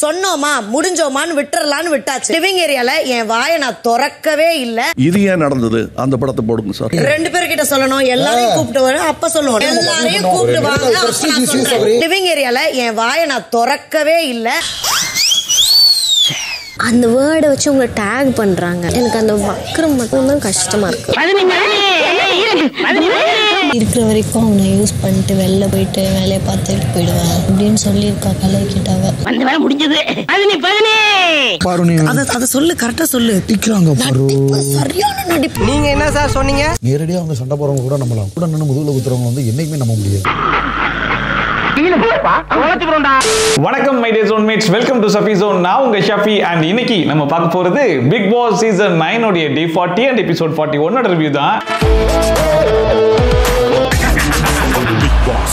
சொன்னோமா முடிஞ்சோமான்னு விட்டுறலான்னு விட்டாச்சு. லிவிங் ஏரியால என் வாயை நான் திறக்கவே இல்ல. இது ஏன் நடந்தது? அந்த படத்தை போடுங்க சார். 2 பேர்கிட்ட சொல்லணும், எல்லாரையும் கூப்பிட்டு வர அப்ப சொல்லுவோம். எல்லாரையும் கூப்பிட்டு வாங்க. லிவிங் ஏரியால என் வாயை நான் திறக்கவே இல்ல. அந்த வேர்டை வச்சு உங்களை டேக் பண்றாங்க. எனக்கு அந்த வக்ரம் மட்டும் தான் கஷ்டமா இருக்கு. இருக்கிற வரைக்கும் அவனை யூஸ் பண்ணிட்டு வெளில போயிட்டு வேலையை பார்த்துட்டு போயிடுவேன் அப்படின்னு சொல்லியிருக்கா கலைக்கிட்டாவ. அத சொல்லு, கரெக்டா சொல்லு. சரியான நடிப்பு. நீங்க என்ன சார் சொன்னீங்க? நேரடியா அவங்க சண்டை போறவங்க கூட நம்பலாம், கூட நின்று முதுகுல குத்துறவங்க வந்து என்னைக்குமே நம்ப முடியாது. வணக்கம் my dear zonemates, welcome to Shafi zone. நான் உங்க ஷஃபி அண்ட் இன்னைக்கு நம்ம பார்க்க போறது பிக் பாஸ் சீசன் 9 உடைய டே 40 அண்ட் எபிசோட் 41 ரிவ்யூ தான்.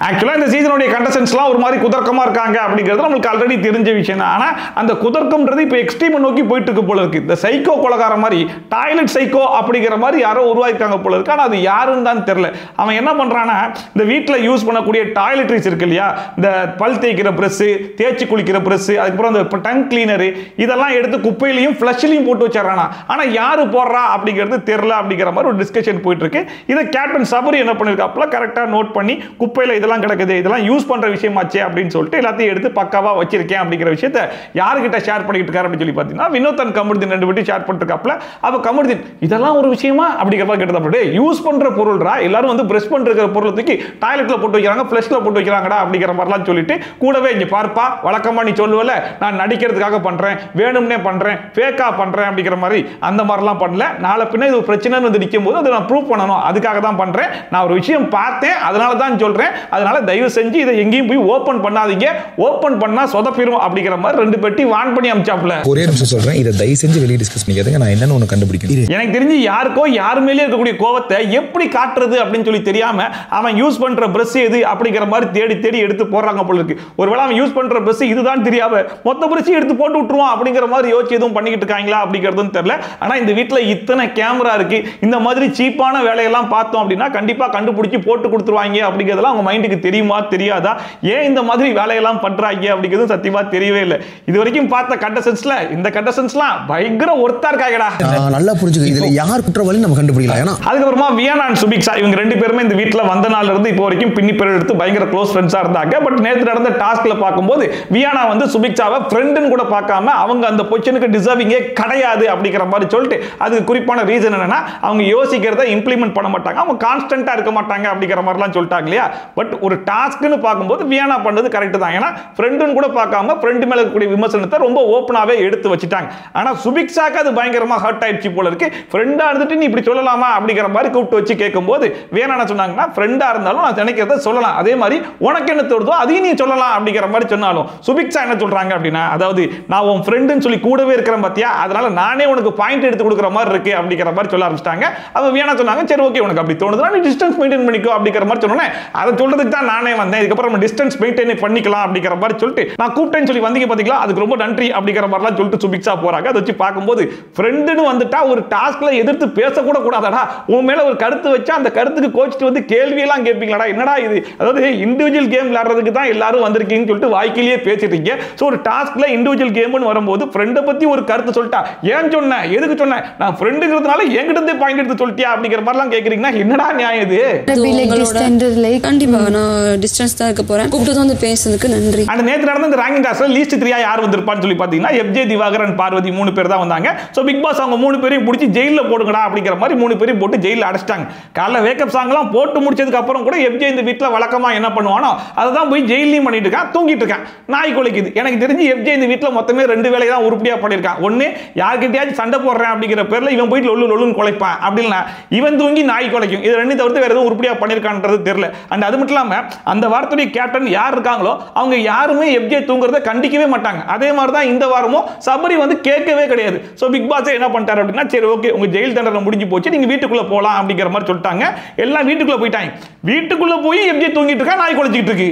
ஆக்சுவலா இந்த சீசனுடைய கண்டஸ்டன்ட்ஸ்லாம் ஒரு மாதிரி குதர்க்கமா இருக்காங்க அப்படிங்கிறது நம்மளுக்கு ஆல்ரெடி தெரிஞ்ச விஷயம் தான். ஆனா அந்த குதர்க்கம்ன்றது இப்போ எக்ஸ்ட்ரீம் நோக்கி போயிட்டு இருக்கு போல இருக்கு. இந்த சைக்கோ கொலகார மாதிரி, டாய்லெட் சைக்கோ அப்படிங்கிற மாதிரி யாரோ உருவாக்கிருக்காங்க போல இருக்கு. ஆனா அது யாருன்னு தான் தெரியல. அவன் என்ன பண்றானா, இந்த வீட்டில் யூஸ் பண்ணக்கூடிய டாய்லெட்ரிஸ் இருக்கு இல்லையா, இந்த பல் தேய்க்கிற பிரஷ், தேய்ச்சி குளிக்கிற பிரஷ், அதுக்கப்புறம் அந்த டங் கிளீனர், இதெல்லாம் எடுத்து குப்பையிலையும் ஃப்ளஷ்லையும் போட்டு வச்சிடறானா. ஆனா யாரு போடுறா அப்படிங்கிறது தெரியல அப்படிங்கிற மாதிரி ஒரு டிஸ்கஷன் போயிட்டு இருக்கு. இதை கேப்டன் சபரி என்ன பண்ணிருக்காப்புல கரெக்டா நோட் பண்ணி, குப்பையில இதெல்லாம் கிடக்குது, இதெல்லாம் யூஸ் பண்ற விஷயமாச்சு அப்படின்னு சொல்லிட்டு எல்லாத்தையும் எடுத்து பக்காவா வச்சிருக்கேன் அப்படிங்கிற விஷயத்தை யாருக்கிட்ட ஷேர் பண்ணிட்டு இருக்காரு அப்படின்னு சொல்லி பார்த்தீங்கன்னா வினோத் கமருதீன் 2 பேரும் ஷேர் பண்ணிருக்காப்ல. அப்ப கமருதீன் இதெல்லாம் ஒரு விஷயமா அப்படிங்கிற மாதிரி கேட்டதப்படி, யூஸ் பண்ற பொருள்ரா, எல்லாரும் வந்து பிரஷ் பண்ற பொருளை தூக்கி டாய்லெட்ல போட்டு வைக்கிறாங்க, ஃப்ளஷ்ல போட்டு வைக்கிறாங்கடா அப்படிங்கிற மாதிரிலாம் சொல்லிட்டு, கூடவே இங்க பார்ப்பா வழக்கமா நீ சொல்லுவல நான் நடிக்கிறதுக்காக பண்றேன், வேணும்னே பண்றேன், ஃபேக்கா பண்றேன் அப்படிங்கிற மாதிரி அந்த மாதிரிலாம் பண்ணல. நாளை பின்ன இது பிரச்சனை வந்து நிற்கும் போது அதை நான் ப்ரூவ் பண்ணணும், அதுக்காக தான் பண்றேன். நான் ஒரு விஷயம் பார்த்தேன், அதனால தான் சொல்றேன். அதனால தயவு செஞ்சு இதை எங்கேயும் போய் ஓபன் பண்ணாதீங்க, ஓபன் பண்ணா சொதப்பிரும் அப்படிங்கிற மாதிரி 2 பெட்டி வான் பண்ணி அனுப்பிச்சாப்ல. ஒரே நிமிஷம் சொல்றேன், இதை தயவு செஞ்சு வெளியே டிஸ்கஸ் பண்ணிக்காதீங்க, நான் என்னன்னு ஒன்று கண்டுபிடிக்கிறேன். எனக்கு தெரிஞ்சு யாருக்கோ யார் மேலே இருக்கக்கூடிய கோவத்தை எப்படி காட்டுறது அப்படின்னு சொல்லி தெரியாம அவன் யூஸ் பண்ற பிரஷ் எது அப்படிங்கிற மாதிரி தேடி தேடி எடுத்து போடுறாங்க போல இருக்கு. ஒருவேளை அவன் யூஸ் பண்ற பிரஷ் இதுதான் தெரியாம மொத்த பிரஷ் எடுத்து போட்டு விட்டுருவான் அப்படிங்கிற மாதிரி யோசிச்சு எதுவும் பண்ணிக்கிட்டு இருக்காங்களா அப்படிங்கிறதும் தெரியல. ஆனா இந்த வீட்டில் இத்தனை கேமரா இருக்கு, இந்த மாதிரி சீப்பான வேலையெல்லாம் பார்த்தோம் அப்படின்னா கண்டிப்பா கண்டுபிடிச்சு போட்டு கொடுத்துருவாங்க அப்படிங்கிறதெல்லாம் அவங்க மைண்டுக்கு தெரியுமா தெரியாதா, ஏன் இந்த மாதிரி வேலையெல்லாம் பண்றாங்க அப்படிங்கிறது சத்தியமா தெரியவே இல்லை. இது வரைக்கும் பார்த்த கண்டஸ்டன்ஸ்ல இந்த கண்டஸ்டன்ஸ்லாம் பயங்கர ஒர்த்தா இருக்காங்கடா. நல்லா புரிஞ்சுக்க, இதுல யார் குற்றவாளி நம்ம கண்டுபிடிக்கலாம். அதுக்கப்புறமா வியானா அண்ட் சுபிக்ஷா இவங்க 2 பேருமே இந்த வீட்டில் வந்த நாள்ல இருந்து இப்போ வரைக்கும் பின்னி பேர் எடுத்து பயங்கர க்ளோஸ் ஃப்ரெண்ட்ஸா இருந்தாங்க. பட் நேற்று நடந்த டாஸ்க்ல பார்க்கும்போது வியானா வந்து சுபிக்ஷாவை ஃப்ரெண்டுன்னு கூட பார்க்காம அவங்க அந்த பொசிஷனுக்கு டிசர்விங்கே கிடையாது அப்படிங்கிற மாதிரி சொல்லிட்டு, அதுக்கு குறிப்பான ரீசன் என்னன்னா அவங்க யோசிக்கிறத இம்ப்ளிமெண்ட் பண்ண மாட்டாங்க, அவங்க கான்ஸ்டன்டா இருக்க மாட்டாங்க அப்படிங்கிற மாதிரிலாம் சொல்லிட்டாங்க இல்லையா. பட் ஒரு டாஸ்க்னு பார்க்கும்போது வியானா பண்ணது கரெக்ட் தான். ஏன்னா ஃப்ரெண்டுன்னு கூட பார்க்காம ஃப்ரெண்டு மேல இருக்கக்கூடிய விமர்சனத்தை ரொம்ப ஓப்பனாவே எடுத்து வச்சிட்டாங்க. ஆனா சுபிக்ஷாக்கு அது பயங்கரமா ஹர்ட் ஆயிடுச்சு போல இருக்கு. ஃப்ரெண்டா இருந்துட்டு நீ இப்படி சொல்லலாமா அப்படிங்கிற மாதிரி கூப்பிட்டு வச்சு கேட்கும்போது வியானா என்ன சொன்னாங்கன்னா, ஃப்ரெண்டா இருந்தாலும் நான் நினைக்கிறத சொல்லலாம், அதே மாதிரி உனக்கு என்ன தோணுதோ அதையும் நீ சொல்லலாம் அப்படிங்கிற மாதிரி சொன்னாலும் சுபிக்ஷா என்ன சொல்றாங்க அப்படின்னா, அதாவது நான் உன் ஃப்ரெண்டுன்னு சொல்லி கூடவே இருக்கிறேன் பாத்தியா, அதனால நானே உனக்கு பாயிண்ட் எடுத்து கொடுக்குற மாதிரி இருக்கு அப்படிங்கிற மாதிரி சொல்ல ஆரம்பிச்சிட்டாங்க. அப்ப வியானா சொன்னாங்க, சரி ஓகே உனக்கு அப்படி தோணுதுன்னா நீ டிஸ்டன்ஸ் மெயின்டைன் பண்ணிக்கோ அப்படிங்கிற மாதிரி சொன்னேன். அதை சொல்றதுக்கு தான் நானே வந்தேன், இதுக்கப்புறம் நம்ம டிஸ்டன்ஸ் மெயின்டைன் பண்ணிக்கலாம் அப்படிங்கிற மாதிரி சொல்லிட்டு நான் கூப்பிட்டேன்னு சொல்லி வந்தீங்க பாத்தீங்களா, அதுக்கு ரொம்ப நன்றி அப்படிங்கிற மாதிரிலாம் சொல்லிட்டு சுபிக்ஷா போறாங்க. அதை வச்சு பார்க்கும்போது ஃப்ரெண்டுன்னு வந்துட்டா ஒரு டாஸ்க்ல எதிர்த்து பேசக்கூட கூடாதடா, உன் மேல ஒரு கருத்து வச்சா அந்த கருத்துக்கு கோச்சிட்டு வந்து கேள்வி எல்லாம் கேட்பீங்களாடா, என்னடா இது, அதாவது இண்டிவிஜுவல் கேம் விளையாடுறதுக்கு தான் எல்லாரும் வந்திருக்கீங்கன்னு சொல்லிட்டு வாய்க்கிலேயே பேசிட்டீங்க. சோ ஒரு டாஸ்க்ல இண்டிவிஜுவல் கேம்னு வரும்போது ஃப்ரெண்டை பத்தி ஒரு கருத்து சொல்லிட்டா, ஏன் சொன்னேன் எதுக்கு சொன்னேன், நான் ஃப்ரெண்டுங்கிறதுனால என்கிட்ட இருந்து பாயிண்ட் எடுத்து சொல்லிட்டியா அப்படிங்கிற மாதிரிலாம் கேட்கறீங்கன்னா என்னடா நியாயம் இது. கண்டிப்பா நான் டிஸ்டன்ஸ் தான் இருக்க போறேன், கூப்பிட்டு வந்து பேசுறதுக்கு நன்றி. அந்த நேத்து நடந்த இந்த ரேங்கிங் டாஸ்க்ல லீஸ்ட் 3 யார் வந்திருப்பான்னு சொல்லி பாத்தீங்கன்னா எஃப்ஜே, திவாகர் அண்ட் பார்வதி 3 பேர் தான் வந்தாங்க. சோ பிக் பாஸ் அவங்க 3 பேரையும் பிடிச்சி ஜெயில போடுங்கடா அப்படிங்கிற மாதிரி 3 பேரையும் போட்டு ஜெயில அடைச்சிட்டாங்க. காலைல வேக்கப் சாங்லாம் போட்டு முடிச்சதுக்கு அப்புறம் கூட எஃப்ஜே இந்த வீட்ல வழக்கமா என்ன பண்ணுவானோ அதுதான் போய் ஜெயிலையும் பண்ணிட்டு இருக்கான், தூங்கிட்டு இருக்கான், நாய் குலைக்குது. எனக்கு தெரிஞ்சு எஃப்ஜே இந்த வீட்ல மொத்தமே 2 வேலையை தான் உருப்படியா பண்ணிருக்கான். ஒன்னு யார்கிட்டயாச்சும் சண்டை போடுறேன் அப்படிங்கிற பேர்ல இவன் போயிட்டு லொல்லுன்னு குலைப்பான், அப்படின்னா இவன் தூங்கி நாய் குலைக்கும். இது 2 தவிர்த்து வேற எதுவும் உருப்படியா பண்ணிருக்கான்றது தெரியல. அண்ட் அது மட்டும் இல்லாம அந்த வார்த்தையுடைய கேப்டன் யார் இருக்காங்களோ அவங்க யாருமே எஃப்ஜே தூங்குறத கண்டிக்கவே மாட்டாங்க. அதே மாதிரி தான் இந்த வாரமும் சபரி வந்து கேட்கவே கிடையாது. சோ பிக் பாஸ் என்ன பண்ணிட்டாரு அப்படின்னா, சரி ஓகே உங்க ஜெயில் தண்டனை முடிஞ்சு போச்சு, நீங்க வீட்டுக்குள்ள போலாம் அப்படிங்கிற மாதிரி சொல்லிட்டாங்க. எல்லாம் வீட்டுக்குள்ள போயிட்டாங்க. வீட்டுக்குள்ள போய் எஃப்ஜே தூங்கிட்டு இருக்கா, நாய் குலைச்சிட்டு இருக்கு.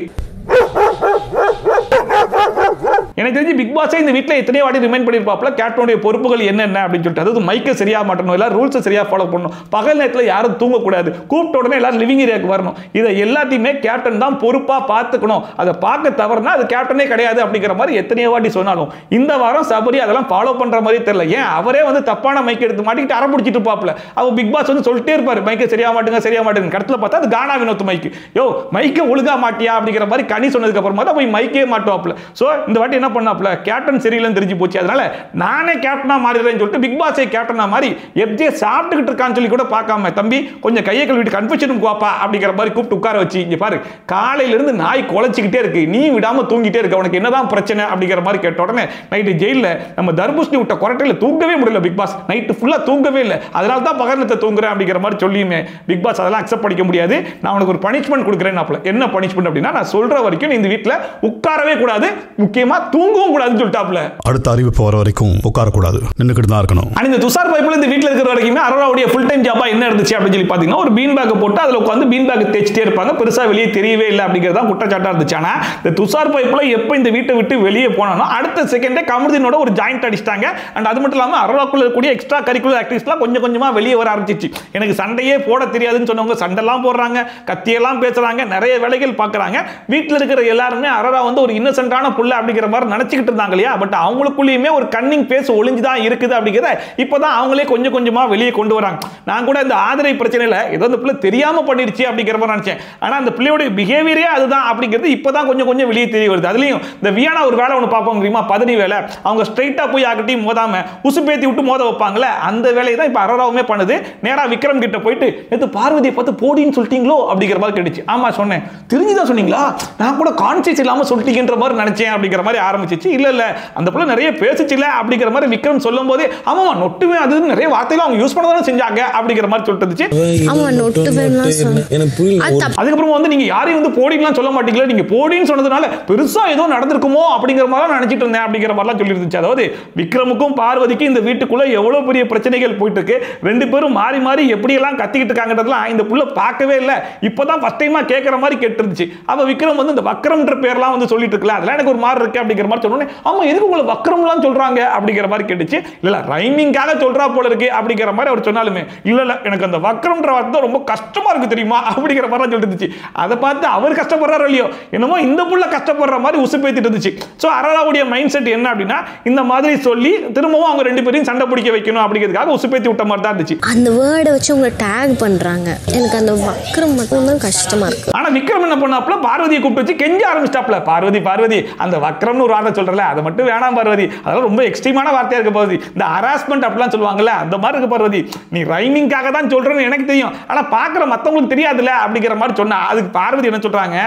எனக்கு தெரிஞ்சு பிக் பாஸே இந்த வீட்டில் எத்தனையோ வாட்டி ரிமைண்ட் பண்ணியிருப்பாப்ல கேப்டனுடைய பொறுப்புகள் என்னென்ன அப்படின்னு சொல்லிட்டு. அதாவது மைக்கை சரியா மாட்டணும், எல்லாரும் ரூல்ஸை சரியா ஃபாலோ பண்ணணும், பகல் நேரத்தில் யாரும் தூங்கக்கூடாது, கூப்பிட்ட உடனே எல்லாரும் லிவிங் ஏரியாவுக்கு வரணும், இதை எல்லாத்தையுமே கேப்டன் தான் பொறுப்பாக பார்த்துக்கணும், அதை பார்க்க தவறுனா அது கேப்டனே கிடையாது அப்படிங்கிற மாதிரி எத்தனையோ வாட்டி சொன்னாலும் இந்த வாரம் சபரி அதெல்லாம் ஃபாலோ பண்ற மாதிரி தெரியல. ஏன் அவரே வந்து தப்பான மைக் எடுத்து மாட்டிக்கிட்டு அரைப்பிடிச்சிட்டு இருப்பாப்ல. அவ பிக் பாஸ் வந்து சொல்லிட்டே இருப்பாரு மைக்கை சரியா மாட்டுங்க சரியா மாட்டுங்க. கடத்துல பார்த்தா அது கானா வினோத் மைக். யோ மைக்கை ஒழுங்கா மாட்டியா அப்படிங்கிற மாதிரி கனி சொன்னதுக்கு அப்புறமா தான் போய் மைக்கே மாட்டுவாப்ல. சோ இந்த வாட்டி என்ன பண்ணாப்ல, கேப்டன் சரியில்லைன்னு தெரிஞ்சு போச்சு, அதனால நானே கேப்டனா மாறிடுறேன்னு சொல்லிட்டு பிக் பாஸே கேப்டனா மாறி எப்ஜே சாப்பிட்டுக்கிட்டு இருக்கான்னு சொல்லி கூட பார்க்காம, தம்பி கொஞ்சம் கையை கழுவிட்டு கன்ஃபெஷனுக்கு வாப்பா அப்படிங்கிற மாதிரி கூப்பிட்டு உட்கார வச்சு, இங்க பாரு காலையில இருந்து நாய் குலைச்சிக்கிட்டே இருக்கு, நீ விடாம தூங்கிட்டே இருக்க, உனக்கு என்னதான் பிரச்சனை அப்படிங்கிற மாதிரி கேட்ட உடனே நைட்டு ஜெயில நம்ம தர்பூசணி விட்ட கொரட்டையில தூங்கவே முடியல பிக் பாஸ், நைட்டு ஃபுல்லா தூங்கவே இல்லை, அதனால தான் பகர்னத்தை தூங்குறேன் அப்படிங்கிற மாதிரி சொல்லியுமே பிக் பாஸ் அதெல்லாம் அக்செப்ட் பண்ணிக்க முடியாது, நான் உனக்கு ஒரு பனிஷ்மெண்ட் கொடுக்குறேன். என்ன பனிஷ்மெண்ட் அப்படின்னா, நான் சொல்ற வரைக்கும் இந்த வீட்டில் உட்காரவே கூடாது, முக்கியமா தூங்கவும் கூடாதுன்னு சொல்லிட்டாப்ல. அடுத்த அறிவிப்பு வர வரைக்கும் உட்காரக்கூடாது, நின்றுக்கிட்டு தான் இருக்கணும். இந்த துஷார் பைப்ல இந்த வீட்டில் இருக்கிற வரைக்குமே அரோராவுடைய ஃபுல் டைம் ஜாபா என்ன இருந்துச்சு அப்படின்னு சொல்லி பார்த்தீங்கன்னா, ஒரு பீன் பேக் போட்டு அதில் உட்காந்து பீன் பேக் தேய்ச்சிட்டே இருப்பாங்க, பெருசா வெளியே தெரியவே இல்லை அப்படிங்கிறதா குற்றச்சாட்டா இருந்துச்சு. ஆனா இந்த துஷார் பைப்ல எப்போ இந்த வீட்டை விட்டு வெளியே போனானோ அடுத்த செகண்டே கமருதீனோட ஒரு ஜாயிண்ட் அடிச்சிட்டாங்க. அண்ட் அது மட்டும் இல்லாமல் அரோராக்குள்ள இருக்கக்கூடிய எக்ஸ்ட்ரா கரிக்குலர் ஆக்டிவிட்டிஸ்லாம் கொஞ்சம் கொஞ்சமா வெளியே வர ஆரம்பிச்சிச்சு. எனக்கு சண்டையே போட தெரியாதுன்னு சொன்னவங்க சண்டைலாம் போடுறாங்க, கத்தியெல்லாம் பேசுறாங்க, நிறைய வேலைகள் பார்க்குறாங்க. வீட்டில் இருக்கிற எல்லாருமே அரோரா வந்து ஒரு இன்னசென்ட்டான புள்ள அப்படிங்கிற மாதிரி நினைச்சிக்கிட்டு இருந்தாங்க இல்லையா. பட் அவங்களுக்குள்ளேயுமே ஒரு கன்னிங் பேஸ் ஒளிஞ்சுதான் இருக்குது அப்படிங்கிறத இப்போதான் அவங்களே கொஞ்சம் கொஞ்சமா வெளியே கொண்டு வராங்க. நான் கூட இந்த ஆதரை பிரச்சனையில ஏதோ இந்த பிள்ளை தெரியாம பண்ணிருச்சு அப்படிங்கிற மாதிரி நினைச்சேன். ஆனா அந்த பிள்ளையோட பிஹேவியரே அதுதான் அப்படிங்கிறது இப்பதான் கொஞ்சம் கொஞ்சம் வெளியே தெரிய வருது. அதுலயும் இந்த வியானா ஒரு வேலை ஒன்று பார்ப்போம் தெரியுமா, பதனி வேலை. அவங்க ஸ்ட்ரைட்டா போய் யார்கிட்டையும் மோதாம உசுப்பேத்தி விட்டு மோத வைப்பாங்களே, அந்த வேலையை தான் இப்ப அரோராவுமே பண்ணுது. நேரா விக்ரம் கிட்ட போயிட்டு நேத்து பார்வதியை பார்த்து போடின்னு சொல்லிட்டீங்களோ அப்படிங்கிற மாதிரி கேட்டுச்சு. ஆமா சொன்னேன். தெரிஞ்சுதான் சொன்னீங்களா, நான் கூட கான்சியஸ் இல்லாம சொல்லிட்டீங்கன்ற மாதிரி நினைச்சேன் அப்படிங்கிற மாதிரி ஆரம்பிச்சிச்சு. இல்ல இல்ல அந்த பிள்ளை நிறைய பேசிச்சுல அப்படிங்கிற மாதிரி விக்ரம் சொல்லும் போது ஆமா நொட்டுவே அது நிறைய வார்த்தைகள் அவங்க யூஸ் பண்ணதான் செஞ்சாங்க அப்படிங்கிற மாதிரி சொல்லிட்டு இருந்துச்சு. ஆமா நொட்டுவேன்லாம் சொன்னேன். எனக்கு புரியல. அதுக்கப்புறம் வந்து நீங்க யாரையும் வந்து போடின்லாம் சொல்ல மாட்டீங்களா, நீங்க போடின்னு சொன்னதுனால பெருசா ஏதோ நடந்திருக்குமோ அப்படிங்கிற மாதிரி நினைச்சிட்டு இருந்தேன் அப்படிங்கிற மாதிரிலாம் சொல்லி இருந்துச்சு. அதாவது விக்ரமுக்கும் பார்வதிக்கும் இந்த வீட்டுக்குள்ள எவ்வளவு பெரிய பிரச்சனைகள் போயிட்டு இருக்கு, ரெண்டு பேரும் மாறி மாறி எப்படி எல்லாம் கத்திக்கிட்டு இருக்காங்கன்றதுலாம் இந்த புள்ள பார்க்கவே இல்லை. இப்பதான் ஃபர்ஸ்ட் டைமா கேட்கற மாதிரி கேட்டு இருந்துச்சு. அப்ப விக்ரம் வந்து இந்த வக்ரம்ன்ற பேர்லாம் வந்து சொல்லிட்டு இருக்கல, அதெல்லாம் எனக்கு ஒரு மாதிரி இருக்கு அப்படிங்கிற மாதிரி சொன்னோன்னே ஆமா எதுக்கு உங்களை வக்ரம்லாம் சொல்றாங்க அப்படிங்கிற மாதிரி கேட்டுச்சு. இல்ல ரைமிங்காக சொல்றா போல இருக்கு அப்படிங்கிற மாதிரி அவர் சொன்னாலுமே இல்ல இல்ல எனக்கு அந்த வக்ரம்ன்ற வார்த்தை ரொம்ப கஷ்டமா இருக்கு தெரியுமா அப்படிங்கிற மாதிரி சொல்லிட்டு இருந்துச்சு. அதை பார்த்து அவர் கஷ்டப்படுறாரு இல்லையோ, என்னமோ இந்த புள்ள கஷ்டப்படுற மாதிரி உசுப்பேத்திட்டு இருந்துச்சு. ஸோ அரோராவுடைய மைண்ட் செட் என்ன அப்படின்னா, இந்த மாதிரி சொல்லி திரும்பவும் அவங்க ரெண்டு பேரையும் சண்டை பிடிக்க வைக்கணும் அப்படிங்கிறதுக்காக உசுப்பேத்தி விட்ட மாதிரி தான் இருந்துச்சு. அந்த வேர்டை வச்சு உங்களை டேக் பண்றாங்க, எனக்கு அந்த வக்ரம் மட்டும் தான் கஷ்டமா இருக்கு. ஆனா விக்ரம் என்ன பண்ணாப்ல, பார்வதியை கூப்பிட்டு வச்சு கெஞ்ச ஆரம்பிச்சிட்டாப்ல. பார்வதி பார்வதி அந்த வக்ரம்னு ஒரு வார்த்தை சொல்றல அதை மட்டும் வேணாம் பார்வதி, அதெல்லாம் ரொம்ப எக்ஸ்ட்ரீமான வார்த்தையா இருக்கு பார்வதி, இந்த ஹராஸ்மெண்ட் அப்படிலாம் சொல்லுவாங்கல்ல அந்த மாதிரி இருக்கு பார்வதி, நீ ரைமிங்காக தான் சொல்றேன்னு எனக்கு தெரியும், ஆனா பாக்குற மத்தவங்களுக்கு தெரியாதுல்ல அப்படிங்கிற மாதிரி சொன்னா அதுக்கு பார்வதி என்ன சொல்றாங்க,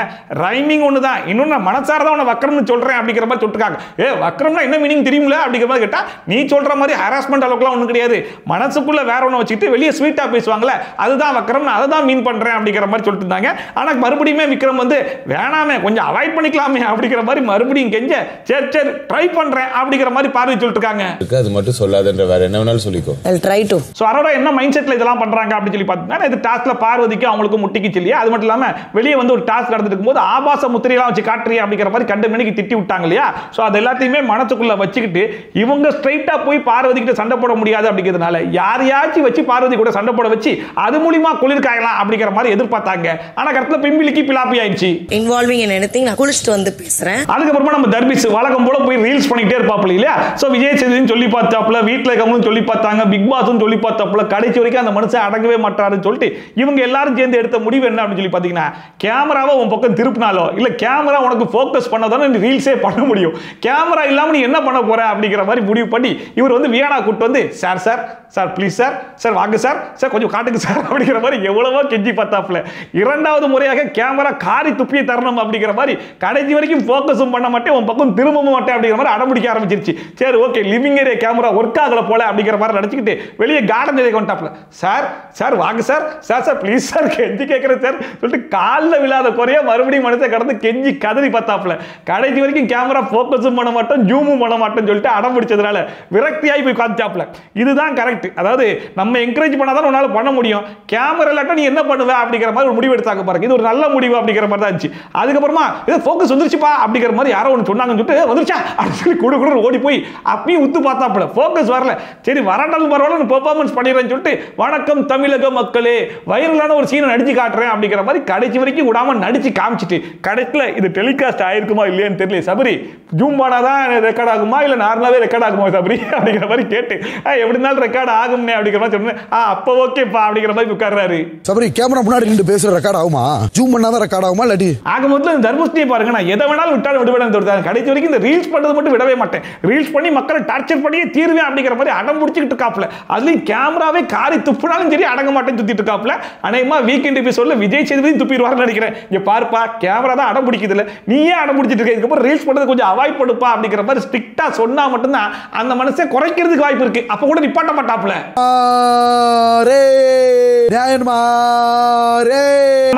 ரைமிங் ஒன்று தான், இன்னொன்று நான் மனசாரதான் உன்னை வக்ரம்னு சொல்றேன் அப்படிங்கிற மாதிரி சொல்லிருக்காங்க. வக்ரம்னா என்ன மீனிங் தெரியுமில்ல அப்படிங்கிற மாதிரி கேட்டா, நீ சொல்ற மாதிரி ஹராஸ்மெண்ட் அளவுக்குலாம் ஒன்றும் கிடையாது, மனசுக்குள்ள வேற ஒன்று வச்சுட்டு வெளியே ஸ்வீட்டா பேசுவாங்கல்ல அதுதான் வக்ரம், அதை தான் மீன் பண்றேன் அப்படிங்கிற மாதிரி சொல்லிட்டு இருந்தாங்க. ஆனா மறுபடியுமே விக்ரம் வந்து வேணாமே கொஞ்சம் அவாய்ட் பண்ணிக்கலாமே அப்படிங்கிற மாதிரி மறுபடியும் கெஞ்ச சரி சரி ட்ரை பண்றேன் அப்படிங்கிற மாதிரி பார்வதி சொல்லிட்டு இருக்காங்க. அது மட்டும் சொல்லாதன்ற வேற என்ன வேணாலும் சொல்லிக்கோ. Try to. சோ அரோரா என்ன மைண்ட் செட்ல இதெல்லாம் பண்றாங்க அப்படின்னு சொல்லி பார்த்தீங்கன்னா, இது டாஸ்க்ல பார்வதிக்கு அவங்களுக்கு முட்டிக்கு இல்லையா, அது மட்டும் இல்லாம வெளியே வந்து ஒரு டாஸ்க் நடந்துட்டு இருக்கும்போது ஆபாச முத்திரையெல்லாம் வச்சு காட்டுறியா அப்படிங்கிற மாதிரி கண்ட மணிக்கு திட்டி விட்டாங்க இல்லையா. சோ அது எல்லாத்தையுமே மனசுக்குள்ள வச்சுக்கிட்டு இவங்க ஸ்ட்ரைட்டா போய் பார்வதி கிட்ட சண்டை போட முடியாது அப்படிங்கிறதுனால யாரையாச்சும் வச்சு பார்வதி கூட சண்டை போட வச்சு அது மூலியமா குளிர் காயலாம் அப்படிங்கிற மாதிரி எதிர்பார்த்தாங்க. ஆனா கரெக்ட்ல பிம்பிலிக்கு பிலாப்பி ஆயிடுச்சு. இன்வால்விங் இன் எனிதிங் நான் குளிச்சுட்டு வந்து பேசுறேன். அதுக்கப்புறமா நம்ம தர்பிஸ் வழக்கம் போல போய் ரீல்ஸ் பண்ணிட்டே இருப்பாப்ல இல்லையா. சோ விஜய் சேதுன்னு சொல்லி பார்த்தாப்ல, வீட்டுல கம்முன்னு சொல்லி பார்த்தாங்க, பிக் பாஸ்னு சொல்லி பார்த்தாப்ல, கடைசி வரைக்கும் அந்த மனுஷன் அடங்கவே மாட்டாருன்னு சொல்லிட்டு இவங்க எல்லாரும் சேர்ந்து எடுத்த முடிவு என்ன அப்படின்னு சொல்லி பாத்தீங்கன்னா, கேமராவை உன் பக்கம் திருப்பினாலோ இல்ல கேமரா உனக்கு ஃபோக்கஸ் பண்ணாதானே நீ ரீல்ஸே பண்ண முடியும், கேமரா இல்லாம நீ என்ன பண்ண போற அப்படிங்கிற மாதிரி முடிவு பண்ணி இவர் வந்து வியானா கூட்டு வந்து sir sir sir please sir sir வாங்க சார் சார் கொஞ்சம் காட்டுங்க சார் அப்படிங்கிற மாதிரி எவ்வளவோ கெஞ்சி பார்த்தாப்ல. இரண்டாவது முறையாக கேமரா காரி துப்பியை தரணும் அப்படிங்கிற மாதிரி கடைசி வரைக்கும் ஃபோக்கஸும் பண்ண மாட்டேன் உன் பக்கம் திரும்பவும் மாட்டேன் அப்படிங்கிற மாதிரி அடம்பிடிக்க ஆரம்பிச்சிருச்சு. சரி okay living area camera work ஆகல போல அப்படிங்கிற மாதிரி நினைச்சுக்கிட்டு வெளியே கார்டன் ஏரியா கொண்டாப்ல. சார் சார் வாங்க sir sir sir please sir கெஞ்சி கேட்கிறேன் சார் சொல்லிட்டு காலில் விழாத குறைய மறுபடியும் மனுஷன் கடந்து கெஞ்சி கதறி பார்த்தாப்ல. கடைசி வரைக்கும் கேமரா ஃபோக்கஸும் பண்ண மாட்டோம் ஜூமும் பண்ண மாட்டோம்னு சொல்லிட்டு அடம் பிடிச்சதுனால விரக்தியாகி போய் காமிச்சாப்ல. இதுதான் கரெக்ட். அதாவது நம்ம என்கரேஜ் பண்ணாதான் உன்னால பண்ண முடியும், கேமரா இல்லாட்டா நீ என்ன பண்ணுவ அப்படிங்கிற மாதிரி ஒரு முடிவு எடுத்தாங்க பாருங்க. இது ஒரு நல்ல முடிவு அப்படிங்கிற மாதிரி தான் இருந்துச்சு. அதுக்கப்புறமா இது ஃபோக்கஸ் வந்துருச்சுப்பா அப்படிங்கிற மாதிரி யாரோ ஒன்று சொன்னாங்க வரலான்னு சொல்லிட்டு வந்துருச்சா அப்படின்னு சொல்லி குடு ஓடி போய் அப்பயும் உத்து பார்த்தாப்புல ஃபோக்கஸ் வரல. சரி வரட்டாலும் பரவாயில்ல பெர்ஃபார்மன்ஸ் பண்ணிடுறேன்னு சொல்லிட்டு வணக்கம் தமிழக மக்களே வைரலான ஒரு சீனை நடிச்சு காட்டுறேன் அப்படிங்கிற மாதிரி கடைசி வரைக்கும் விடாம நடிச்சு காமிச்சிட்டு கடைசியில் இது டெலிகாஸ்ட் ஆயிருக்குமா இல்லையான்னு தெரியல. சபரி ஜூம் பண்ணாதான் ரெக்கார்ட் ஆகுமா இல்ல நார்மலாவே ரெக்கார்ட் ஆகுமா சபரி அப்படிங்கிற மாதிரி கேட்டு எப்படி இருந்தாலும் ரெக்கார்ட் ஆகும்னே அப்படிங்கிற மாதிரி சொன்னேன். அப்ப ஓகேப்பா அப்படிங்கிற மாதிரி உட்கார்றாரு. சபரி கேமரா முன்னாடி நின்று பேசுற ரெக்கார்ட் ஆகுமா? ஜூம் பண்ணாதான் ரெக்கார்ட் ஆகுமா இல்லாட்டி ஆகும்போது தர்மஸ்தியை பாருங்க, நான் எதை வேணாலும் விட்டாலும் விடுவேன் தோணுது. கடைசி வரைக்கும் இந்த ரீல்ஸ் பண்றது மட்டும் விடவே மாட்டேன், ரீல்ஸ் பண்ணி மக்களை டார்ச்சர் பண்ணியே தீர்வேன் அப்படிங்கிற மாதிரி அடம் பிடிச்சிட்டு இருக்காப்ல. அதுலயும் கேமராவே காரி துப்புனாலும் சரி அடங்க மாட்டேன்னு சுத்திட்டு இருக்காப்ல. அநேகமா வீக்கெண்ட் எபிசோட்ல விஜய் சேதுபதி துப்பிடுவார்னு நினைக்கிறேன். இங்க பாருப்பா கேமரா தான் அடம் பிடிக்குது இல்ல, நீயே அடம் பிடிச்சிட்டு இருக்க, இதுக்கப்புறம் ரீல்ஸ் பண்றது கொஞ்சம் அவாய்ட் பண்ணுப்பா அப்படிங்கிற மாதிரி ஸ்ட்ரிக்டா சொன்னா மட்டும்தான் அந்த மனசை குறைக்கிறதுக்கு வாய்ப்பு இருக்கு. அப்ப கூட நிப்பாட்ட மாட்டாப்ல.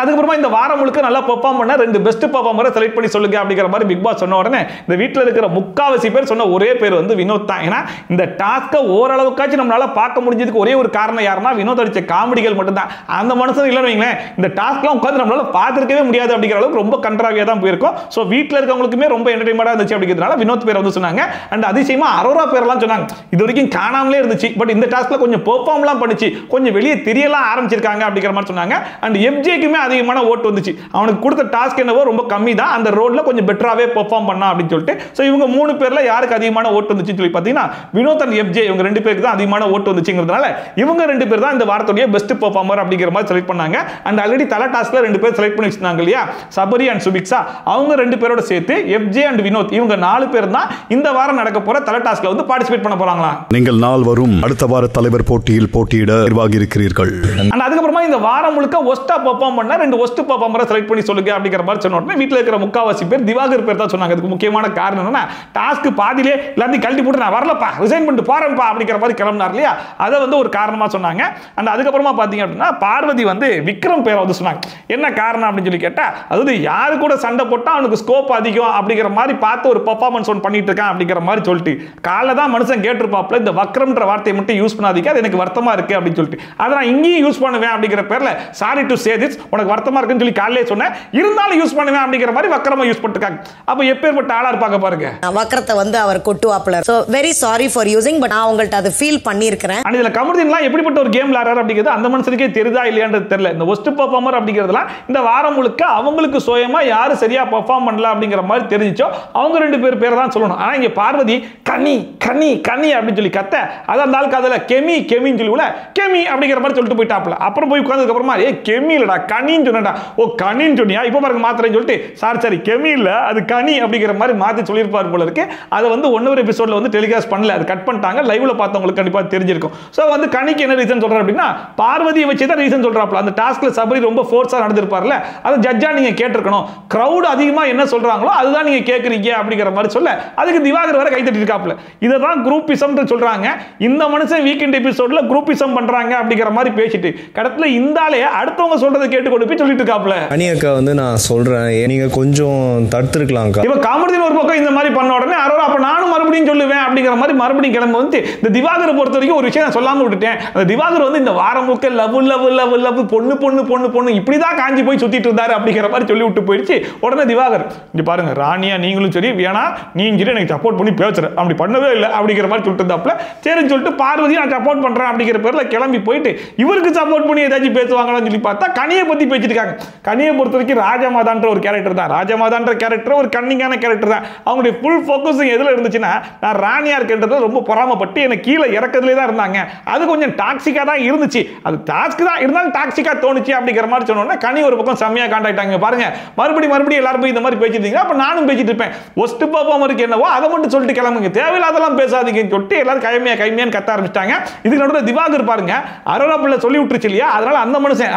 அதுக்கப்புறமா இந்த வாரம் முழுக்க நல்லா பெர்ஃபார்ம் பண்ண 2 பெஸ்ட் பெர்ஃபார்மரை செலக்ட் பண்ணி சொல்லுங்க அப்படிங்கிற மாதிரி பிக் பாஸ் சொன்ன உடனே இந்த வீட்டில் இருக்கிற முக்காவாசி பேர் சொன்ன ஒரே பேர் வந்து வினோத் தான். ஏன்னா இந்த டாஸ்கை ஓரளவுக்காச்சும் நம்மளால பார்க்க முடிஞ்சதுக்கு ஒரே ஒரு காரணம் யாருன்னா வினோத் அடிச்ச காமெடிகள் மட்டும் தான். அந்த மனுஷன் இல்லைன்னு வைங்களேன் இந்த டாஸ்க்லாம் உட்காந்து நம்மளால பார்த்துருக்கவே முடியாது அப்படிங்கிற அளவுக்கு ரொம்ப கண்ட்ராவியா தான் போயிருக்கும். ஸோ வீட்டில் இருக்கவங்களுக்குமே ரொம்ப என்டர்டைன்மெண்டா இருந்துச்சு அப்படிங்கிறதுனால வினோத் பேர் வந்து சொன்னாங்க. அண்ட் அதிசயமா அரோரா பேர்லாம் சொன்னாங்க. இது வரைக்கும் காணாமலே இருந்துச்சு, பட் இந்த டாஸ்க்ல கொஞ்சம் பெர்ஃபார்ம்லாம் பண்ணிச்சு, கொஞ்சம் வெளியே தெரியலாம் ஆரம்பிச்சிருக்காங்க அப்படிங்கிற மாதிரி சொன்னாங்க. அண்ட் எஃப்ஜேக்குமே அதிகமான ஓட்டு வந்துச்சு. அவனுக்கு கொடுத்த டாஸ்க் என்னவோ ரொம்ப கம்மி தான், அந்த ரோட்ல கொஞ்சம் பெட்டராவே பெர்ஃபார்ம் பண்ணா அப்படின்னு சொல்லிட்டு. ஸோ இவங்க 3 பேர்ல யாருக்கு அதிகமான ஓட்டு வந்துச்சுன்னு சொல்லி பார்த்தீங்கன்னா வினோத் அண்ட் எஃப்ஜே இவங்க 2 பேருக்கு தான் அதிகமான ஓட்டு வந்துச்சுங்கிறதுனால இவங்க 2 பேர் தான் இந்த வாரத்துடைய பெஸ்ட் பெர்ஃபார்மர் அப்படிங்கிற மாதிரி செலக்ட் பண்ணாங்க. அண்ட் ஆல்ரெடி தல டாஸ்க்ல 2 பேர் செலக்ட் பண்ணி வச்சிருந்தாங்க இல்லையா, சபரி அண்ட் சுபிக்ஷா. அவங்க 2 பேரோட சேர்த்து எஃப்ஜே அண்ட் வினோத் இவங்க 4 பேர் தான் இந்த வாரம் நடக்க போற தல டாஸ்க்ல வந்து பார்ட்டிசிபேட் பண்ண போறாங்களா. நீங்கள் நாள் வரும் அடுத்த வார தலைவர் போட்டியில் போட்டியிட நிர்வாகி இருக்கிறீர்கள். அதுக்கப்புறமா இந்த வாரம் முழுக்க ஒஸ்டா பெர்ஃபார்ம் பண்ண 2 ஒஸ்ட் பெர்ஃபார்மரை செலக்ட் பண்ணி சொல்லுங்க அப்படிங்கிற மாதிரி சொன்ன உடனே வீட்டில் இருக்கிற முக்காவாசி பேர் திவாகர் பேர் தான் சொன்னாங்க. அதுக்கு முக்கியமான காரணம் என்னன்னா டாஸ்க் பாதியிலே எல்லாத்தையும் கழட்டி போட்டு நான் வரலப்பா ரிசைன் பண்ணிட்டு போறேன்ப்பா அப்படிங்கிற மாதிரி கிளம்பினார் இல்லையா, அதை வந்து ஒரு காரணமா சொன்னாங்க. அண்ட் அதுக்கப்புறமா பாத்தீங்க அப்படின்னா பார்வதி வந்து விக்ரம் பேரை வந்து சொன்னாங்க. என்ன காரணம் அப்படின்னு சொல்லி கேட்டா, அதாவது யாரு கூட சண்டை போட்டா அவனுக்கு ஸ்கோப் அதிகம் அப்படிங்கிற மாதிரி பார்த்து ஒரு பெர்ஃபார்மன்ஸ் ஒன்று பண்ணிட்டு இருக்கான் அப்படிங்கிற மாதிரி சொல்லிட்டு காலைல தான் மனுஷன் கேட்டிருப்பாப்ல இந்த வக்ரம்ன்ற வார்த்தையை மட்டும் யூஸ் பண்ணாதீங்க, அது எனக்கு வருத்தமா இருக்கு அப்படின்னு சொல்லிட்டு அதை நான் இங்கேயும் யூஸ் பண்ணுவேன் அப்படிங்கிற பேர்ல சாரி டு சே திஸ் உனக்கு வருத்தமா இருக்குன்னு சொல்லி காலையிலே சொன்னேன், இருந்தாலும் யூஸ் பண்ணுவேன் அப்படிங்கிற மாதிரி வக்ரமா யூஸ் பண்ணிருக்காங்க. அப்ப எப்பேற்பட்ட ஆளா இருப்பாங்க பாருங்க. வக்ரத்தை வந்து அவர் கொட்டுவாப்ல. So very sorry for using, but நான் உங்கள்ட்ட அதை ஃபீல் பண்ணியிருக்கிறேன். அண்ட் இதுல கமருதீன்லாம் எப்படிப்பட்ட ஒரு கேம் விளையாடுறாரு அப்படிங்கிறது அந்த மனுஷனுக்கே தெரியுதா இல்லையான்றது தெரியல. இந்த ஒஸ்ட் பெர்ஃபார்மர் அப்படிங்கிறதுலாம் இந்த வாரம் முழுக்க அவங்களுக்கு சுயமா யாரு சரியா பெர்ஃபார்ம் பண்ணல அப்படிங்கிற மாதிரி தெரிஞ்சிச்சோ அவங்க 2 பேர் தான் சொல்லணும். ஆனா இங்க பார்வதி கனி கனி கனி அப்படின்னு சொல்லி கத்த அது அந்த ஆளுக்கு அதுல கெமி கெமின்னு சொல்லி கெமி அப்படிங்கிற மாதிரி சொல்லிட்டு போயிட்டாப்ல. அப்புறம் போய் உட்கார்ந்ததுக்கு அப்புறமா கெமி இல்லடா கனின்னு சொன்னடா, ஓ கனின்னு சொன்னியா இப்ப பாருங்க மாத்திரன்னு சொல்லிட்டு சாரி கெமி இல்ல அது கனி அப்படிங்கிற மாதிரி மாத்தி சொல்லியிருப்பார் போல இருக்கு. அதை வந்து 1 எபிசோட்ல வந்து டெலிகாஸ்ட் பண்ணல, அது கட் பண்ணிட்டாங்க. லைவ்ல பார்த்தவங்களுக்கு கண்டிப்பா தெரிஞ்சிருக்கும். சோ வந்து கனிக்கு என்ன ரீசன் சொல்றாரு அப்படின்னா பார்வதியை வச்சு தான் ரீசன் சொல்றாப்ல. அந்த டாஸ்க்ல சபரி ரொம்ப ஃபோர்ஸா நடந்திருப்பார்ல, அதை ஜட்ஜா நீங்க கேட்டிருக்கணும். கிரவுட் அதிகமா என்ன சொல்றாங்களோ அதுதான் நீங்க கேக்குறீங்க அப்படிங்கிற மாதிரி சொல்ல அதுக்கு திவாகர் வர கை தட்டி இருக்காப்ல. இதை தான் குரூப்பிசம் சொல்றாங்க. இந்த மனுஷன் வீக்கெண்ட் எபிசோட்ல குரூப்பிசம் பண்றாங்க அப்படிங்கிற மாதிரி பேசிட்டு கடத்துல இந்த ஆளே அடுத்தவங்க சொல்றதை கேட்டு கொண்டு போய் சொல்லிட்டு இருக்காப்ல. அனியக்கா வந்து நான் சொல்றேன் நீங்க கொஞ்சம் தடுத்துருக்கலாம். இப்ப காமெடியின் ஒரு பக்கம் இந்த மாதிரி பண்ண உடனே அரோரா அப்ப நானும் மறுபடியும் சொல்லுவேன் அப்படிங்கிற மாதிரி மறுபடியும் கிளம்பி வந்து இந்த திவாகரை பொறுத்த வரைக்கும் ஒரு விஷயம் நான் சொல்லாம விட்டுட்டேன். அந்த திவாகர் வந்து இந்த வாரம் முழுக்க லவ் லவ் லவ் லவ் பொண்ணு பொண்ணு பொண்ணு பொண்ணு இப்படிதான் காஞ்சி போய் சுத்திட்டு இருந்தாரு அப்படிங்கிற மாதிரி சொல்லி விட்டு போயிடுச்சு. உடனே திவாகர் இங்க பாருங்க ராணியா நீங்களும் சரி வேணா நீங்க சரி எனக்கு சப்போர்ட் பண்ணி பேசுற அப்படி பண்ணவே இல்லை அப்படிங்கிற மாதிரி சொல்லிட்டு இருந்தாப்ல. சரின்னு சொல்லிட்டு பார்வதி நான் சப்போர்ட் பண்றேன் அப்படிங்கிற பேர்ல கிளம்பி போயிட்டு இவருக்கு சப்போர்ட் பண்ணி ஏதாச்சும் பேசுவாங்களான்னு சொல்லி பார்த்தா கனியை பத்தி பேசிருக்காங்க. கனியை பொறுத்த வரைக்கும் ராஜமாதான்ற ஒரு கேரக்டர் தான். ராஜமாதான்ற கேரக்டர் ஒரு கன்னிங்கான கேரக்டர் தான். அவங்களுடைய ஃபுல் ஃபோக்கஸிங் எதுல இருந்துச்சுன்னா நான் ராணியா இருக்கின்றதுல ரொம்ப பொறாமப்பட்டு எனக்கு கீழே இறக்கதுலேயே தான் இருந்தாங்க. அது கொஞ்சம் டாக்ஸிக்கா தான் இருந்துச்சு. அது டாஸ்க் தான் இருந்தாலும் டாக்ஸிக்கா தோணுச்சு அப்படிங்கிற மாதிரி சொன்னோன்னா கனி ஒரு பக்கம் செம்மையா காண்டாக்டாங்க. பாருங்க மறுபடியும் எல்லாரும் போய் இந்த மாதிரி பேசிட்டீங்க, அப்ப நானும் பேசிட்டு இருப்பேன். ஒஸ்ட் பெர்ஃபார்மருக்கு என்னவோ அதை மட்டும் சொல்லிட்டு கிளம்புங்க, தேவையில்லாதெல்லாம் பேசாதீங்கன்னு சொல்லிட்டு எல்லாரும் கைமையான்னு கத்த ஆரம்பிச்சிட்டாங்க. இதுக்கு நடுவில் திவாகர் பாருங்க அரோரா பிள்ளை சொல்லி விட்டுருச்சு இல்லையா, அதனால அந்த மனுஷன்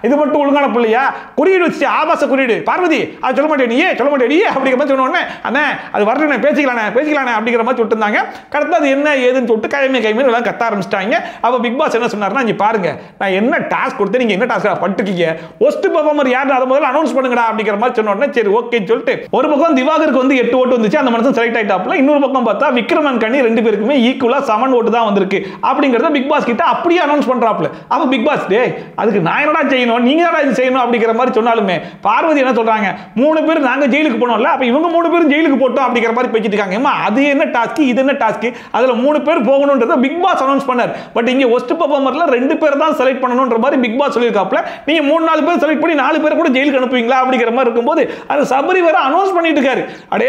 இது மட்டும் ஒழுங்கான பிள்ளையா குறியீடு வச்சு ஆபாச குறியீடு பார்வதி அது சொல்ல மாட்டேன் நீ சொல்ல மாட்டேன் அப்படிங்கிற மாதிரி சொன்ன உடனே அண்ணே அது வரல பேசிக்கலானே அப்படிங்கிற அப்படிங்கிற மாதிரி சொல்லிட்டு இருந்தாங்க. கடத்த அது என்ன ஏதுன்னு சொல்லிட்டு கைமே எல்லாம் கத்த ஆரம்பிச்சிட்டாங்க. அப்ப பிக் பாஸ் என்ன சொன்னாருன்னா, நீ பாருங்க நான் என்ன டாஸ்க் கொடுத்தேன், நீங்க என்ன டாஸ்க் பண்ணிருக்கீங்க, ஒஸ்ட் பெர்ஃபார்மர் யாரு அதை முதல்ல அனௌன்ஸ் பண்ணுங்கடா அப்படிங்கிற மாதிரி சொன்ன உடனே சரி ஓகேன்னு சொல்லிட்டு ஒரு பக்கம் திவாகருக்கு வந்து 8 ஓட்டு வந்துச்சு, அந்த மனுஷன் செலக்ட் ஆயிட்டாப்ல. இன்னொரு பக்கம் பார்த்தா விக்ரம் அண்ட் கனி 2 பேருக்குமே ஈக்குவலா 7 ஓட்டு தான் வந்திருக்கு அப்படிங்கறத பிக் பாஸ் கிட்ட அப்படியே அனௌன்ஸ் பண்றாப்ல. அப்ப பிக் பாஸ் டேய் அதுக்கு நான் என்னடா செய்யணும், நீங்க என்னடா இது செய்யணும் அப்படிங்கிற மாதிரி சொன்னாலுமே பார்வதி என்ன சொல்றாங்க, 3 பேர் நாங்க ஜெயிலுக்கு போனோம்ல, அப்ப இவங்க 3 பேரும் ஜெயிலுக்கு போட்டோம் அப்படிங்கிற மாதிரி பேசிட்டு இருக்காங்க. ஏமா அது என்ன டாஸ்க், இது என்ன டாஸ்க், அதுல 3 பேர் போகணும்ன்றத பிக் பாஸ் அனௌன்ஸ் பண்ணார். பட் இங்க ஒஸ்ட் பெர்ஃபார்மர்ல 2 பேர் தான் செலக்ட் பண்ணணும்ன்ற மாதிரி பிக் பாஸ் சொல்லிருக்காப்ல. நீங்க 3-4 பேர் செலக்ட் பண்ணி 4 பேர் கூட ஜெயிலுக்கு அனுப்புவீங்களா அப்படிங்கிற மாதிரி இருக்கும்போது அது சபரி வேற அனௌன்ஸ் பண்ணிட்டு இருக்காரு.